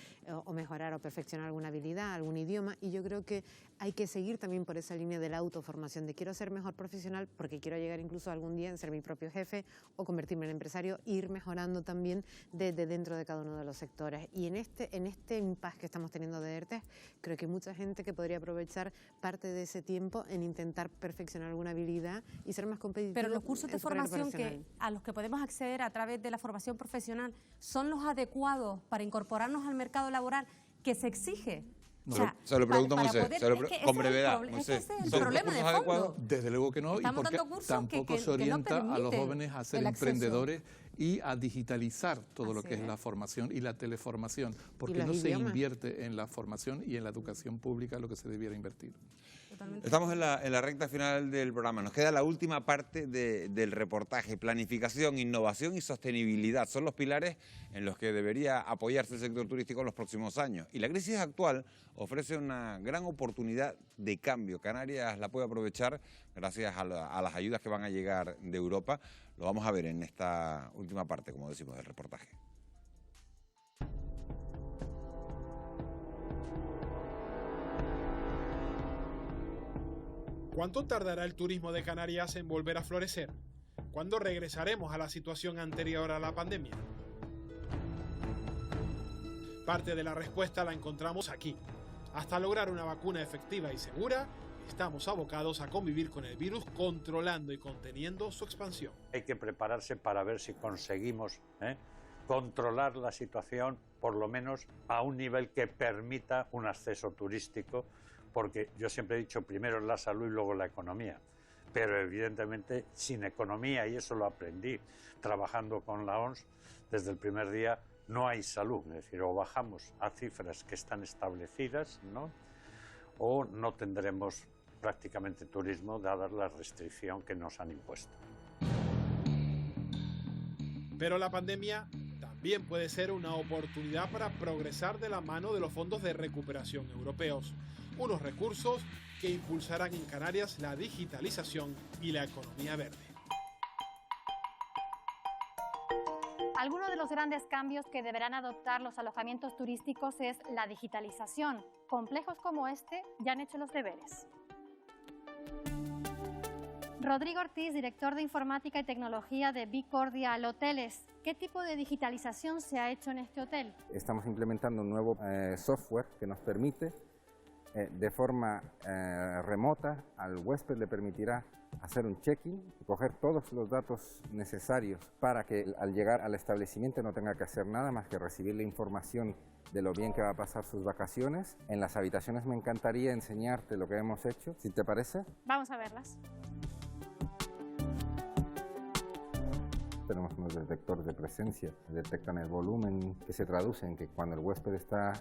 o mejorar o perfeccionar alguna habilidad, algún idioma, y yo creo que hay que seguir también por esa línea de la autoformación, de quiero ser mejor profesional porque quiero llegar incluso algún día a ser mi propio jefe o convertirme en empresario, ir mejorando también desde dentro de cada uno de los sectores. Y en este impasse que estamos teniendo de ERTE, creo que hay mucha gente que podría aprovechar parte de ese tiempo en intentar perfeccionar alguna habilidad y ser más competitivo. Pero los cursos de en su carrera formación profesional. a los que podemos acceder a través de la formación profesional son los adecuados para incorporarnos al mercado laboral que se exige. No, se lo pregunto a Moisés, con brevedad. Moisés, ¿son el problema de fondo. adecuados? Desde luego que no, Estamos y porque dando cursos tampoco que se orienta no a los permiten jóvenes a ser el acceso. emprendedores y a digitalizar todo lo Así que es es. la formación y la teleformación, porque los no se idiomas. invierte en la formación y en la educación pública lo que se debiera invertir. Estamos en la recta final del programa. Nos queda la última parte del reportaje. Planificación, innovación y sostenibilidad son los pilares en los que debería apoyarse el sector turístico en los próximos años. Y la crisis actual ofrece una gran oportunidad de cambio. Canarias la puede aprovechar gracias a las ayudas que van a llegar de Europa. Lo vamos a ver en esta última parte, como decimos, del reportaje. ¿Cuánto tardará el turismo de Canarias en volver a florecer? ¿Cuándo regresaremos a la situación anterior a la pandemia? Parte de la respuesta la encontramos aquí. Hasta lograr una vacuna efectiva y segura, estamos abocados a convivir con el virus controlando y conteniendo su expansión. Hay que prepararse para ver si conseguimos controlar la situación, por lo menos a un nivel que permita un acceso turístico, porque yo siempre he dicho primero la salud y luego la economía, pero evidentemente sin economía, y eso lo aprendí trabajando con la OMS desde el primer día, no hay salud. Es decir, o bajamos a cifras que están establecidas, ¿no?, o no tendremos prácticamente turismo dada la restricción que nos han impuesto. Pero la pandemia también puede ser una oportunidad para progresar de la mano de los fondos de recuperación europeos, unos recursos que impulsarán en Canarias la digitalización y la economía verde. Algunos de los grandes cambios que deberán adoptar los alojamientos turísticos es la digitalización. Complejos como este ya han hecho los deberes. Rodrigo Ortiz, director de Informática y Tecnología de Bicordial Hoteles. ¿Qué tipo de digitalización se ha hecho en este hotel? Estamos implementando un nuevo software que nos permite, de forma remota, al huésped le permitirá hacer un check-in, coger todos los datos necesarios para que al llegar al establecimiento no tenga que hacer nada más que recibir la información de lo bien que va a pasar sus vacaciones. En las habitaciones me encantaría enseñarte lo que hemos hecho, si te parece. Vamos a verlas. Tenemos unos detectores de presencia, detectan el volumen, que se traduce en que cuando el huésped está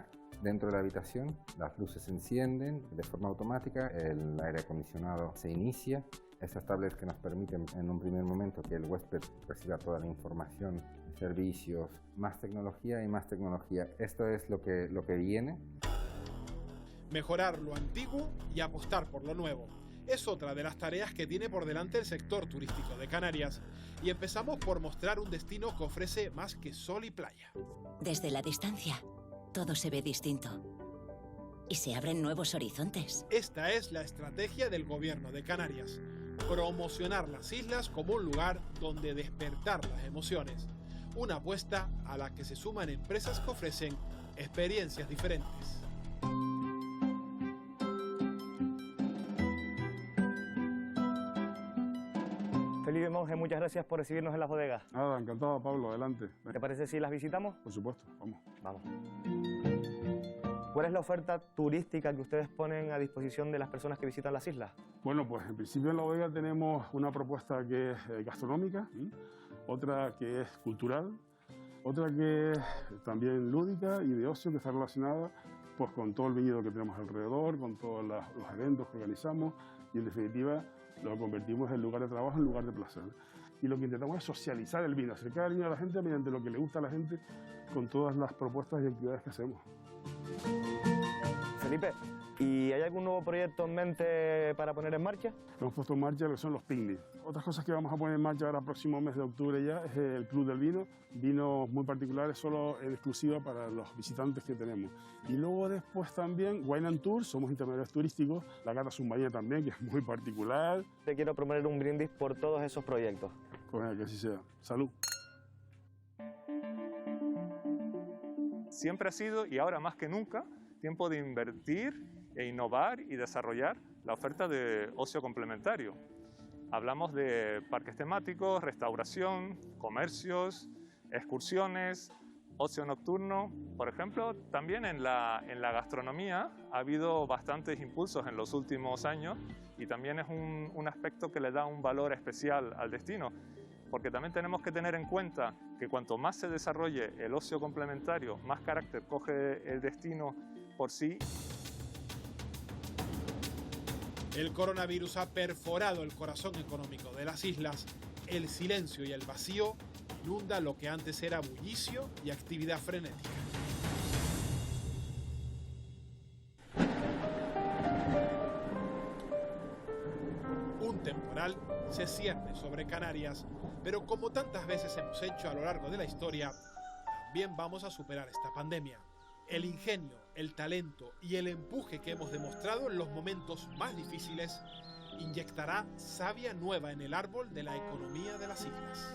dentro de la habitación, las luces se encienden de forma automática, el aire acondicionado se inicia. Estas tablets que nos permiten en un primer momento que el huésped reciba toda la información, servicios, más tecnología y más tecnología. Esto es lo que viene. Mejorar lo antiguo y apostar por lo nuevo es otra de las tareas que tiene por delante el sector turístico de Canarias. Y empezamos por mostrar un destino que ofrece más que sol y playa. Desde la distancia, todo se ve distinto. Y se abren nuevos horizontes. Esta es la estrategia del gobierno de Canarias. Promocionar las islas como un lugar donde despertar las emociones. Una apuesta a la que se suman empresas que ofrecen experiencias diferentes. Felipe Monge, muchas gracias por recibirnos en las bodegas. Nada, encantado, Pablo, adelante. ¿Te parece si las visitamos? Por supuesto, vamos. Vamos. ¿Cuál es la oferta turística que ustedes ponen a disposición de las personas que visitan las islas? Bueno, pues en principio en la bodega tenemos una propuesta que es gastronómica, otra que es cultural, otra que es también lúdica y de ocio, que está relacionada pues con todo el viñedo que tenemos alrededor, con todos los eventos que organizamos y en definitiva lo convertimos en lugar de trabajo en lugar de placer. Y lo que intentamos es socializar el vino, acercar el vino a la gente mediante lo que le gusta a la gente con todas las propuestas y actividades que hacemos. Felipe, ¿y hay algún nuevo proyecto en mente para poner en marcha? Hemos puesto en marcha lo que son los picnics. Otras cosas que vamos a poner en marcha ahora próximo mes de octubre ya es el Club del Vino. Vinos muy particulares, solo en exclusiva para los visitantes que tenemos. Y luego después también Wine and Tour, somos intermediarios turísticos. La cata submarina también, que es muy particular. Te quiero proponer un brindis por todos esos proyectos. Pues que así sea. Salud. Siempre ha sido, y ahora más que nunca, tiempo de invertir e innovar y desarrollar la oferta de ocio complementario. Hablamos de parques temáticos, restauración, comercios, excursiones, ocio nocturno. Por ejemplo, también en la gastronomía ha habido bastantes impulsos en los últimos años y también es un aspecto que le da un valor especial al destino, porque también tenemos que tener en cuenta que cuanto más se desarrolle el ocio complementario, más carácter coge el destino por sí. El coronavirus ha perforado el corazón económico de las islas. El silencio y el vacío inunda lo que antes era bullicio y actividad frenética. Un temporal se cierne sobre Canarias, pero como tantas veces hemos hecho a lo largo de la historia, también vamos a superar esta pandemia. El ingenio, el talento y el empuje que hemos demostrado en los momentos más difíciles inyectará savia nueva en el árbol de la economía de las islas.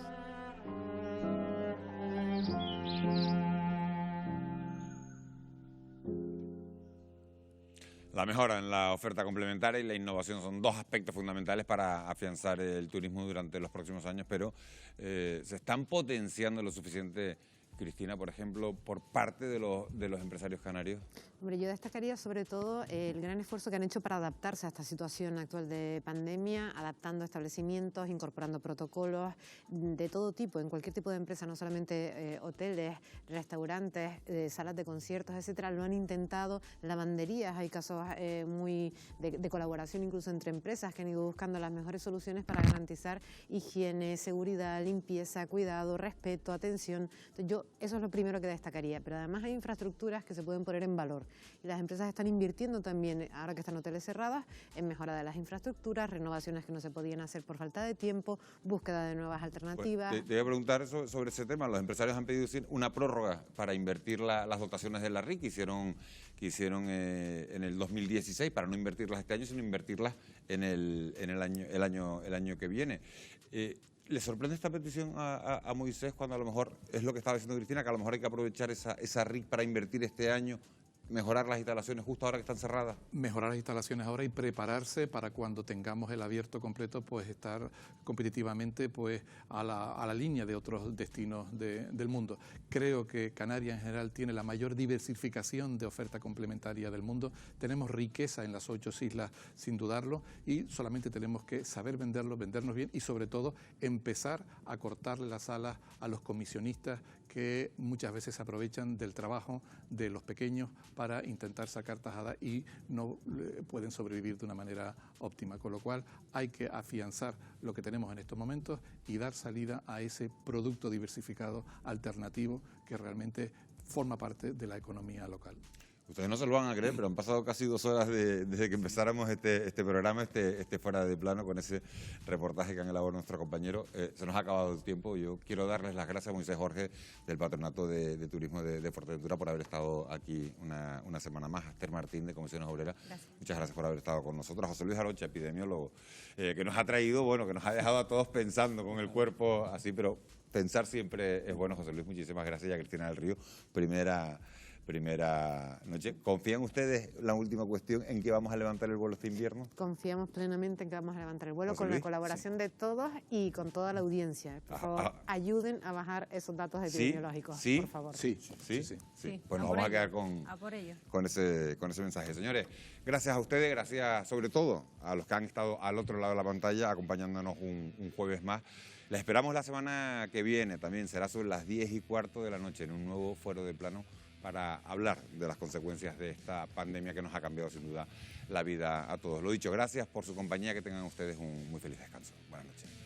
La mejora en la oferta complementaria y la innovación son dos aspectos fundamentales para afianzar el turismo durante los próximos años, pero se están potenciando lo suficiente, Cristina, por ejemplo, por parte de los empresarios canarios. Hombre, yo destacaría sobre todo el gran esfuerzo que han hecho para adaptarse a esta situación actual de pandemia, adaptando establecimientos, incorporando protocolos de todo tipo, en cualquier tipo de empresa, no solamente hoteles, restaurantes, salas de conciertos, etcétera, lo han intentado, lavanderías, hay casos muy de colaboración incluso entre empresas que han ido buscando las mejores soluciones para garantizar higiene, seguridad, limpieza, cuidado, respeto, atención. Entonces, eso es lo primero que destacaría, pero además hay infraestructuras que se pueden poner en valor. Y las empresas están invirtiendo también, ahora que están hoteles cerrados, en mejora de las infraestructuras, renovaciones que no se podían hacer por falta de tiempo, búsqueda de nuevas alternativas. Pues te voy a preguntar sobre ese tema. Los empresarios han pedido una prórroga para invertir las dotaciones de la RIC que hicieron en el 2016, para no invertirlas este año, sino invertirlas en el año que viene. ¿Le sorprende esta petición a Moisés cuando a lo mejor es lo que estaba diciendo Cristina, que a lo mejor hay que aprovechar esa RIC para invertir este año, mejorar las instalaciones justo ahora que están cerradas? Mejorar las instalaciones ahora y prepararse para cuando tengamos el abierto completo, pues estar competitivamente pues a la línea de otros destinos del mundo. Creo que Canarias en general tiene la mayor diversificación de oferta complementaria del mundo. Tenemos riqueza en las 8 islas, sin dudarlo, y solamente tenemos que saber venderlo, vendernos bien y sobre todo empezar a cortarle las alas a los comisionistas que muchas veces aprovechan del trabajo de los pequeños para intentar sacar tajada y no pueden sobrevivir de una manera óptima. Con lo cual hay que afianzar lo que tenemos en estos momentos y dar salida a ese producto diversificado alternativo que realmente forma parte de la economía local. Ustedes no se lo van a creer, pero han pasado casi 2 horas desde que empezáramos este programa, Fuera de Plano, con ese reportaje que han elaborado nuestro compañero. Se nos ha acabado el tiempo. Yo quiero darles las gracias a Moisés Jorge, del Patronato de Turismo de Fuerteventura, por haber estado aquí una semana más. A Esther Martín, de Comisiones Obreras. Gracias. Muchas gracias por haber estado con nosotros. A José Luis Arocha, epidemiólogo, que nos ha traído, que nos ha dejado a todos pensando con el cuerpo así, pero pensar siempre es bueno. José Luis, muchísimas gracias. Y a Cristina del Río, primera noche. ¿Confían ustedes, la última cuestión, en que vamos a levantar el vuelo este invierno? Confiamos plenamente en que vamos a levantar el vuelo con la colaboración de todos y con toda la audiencia. Por favor, ayuden a bajar esos datos epidemiológicos, por favor. Sí. Pues nos vamos a quedar con ese mensaje. Señores, gracias a ustedes, gracias sobre todo a los que han estado al otro lado de la pantalla acompañándonos un jueves más. Les esperamos la semana que viene, también será sobre las 10:15 de la noche en un nuevo Fuera de Plano, para hablar de las consecuencias de esta pandemia que nos ha cambiado sin duda la vida a todos. Lo dicho, gracias por su compañía, que tengan ustedes un muy feliz descanso. Buenas noches.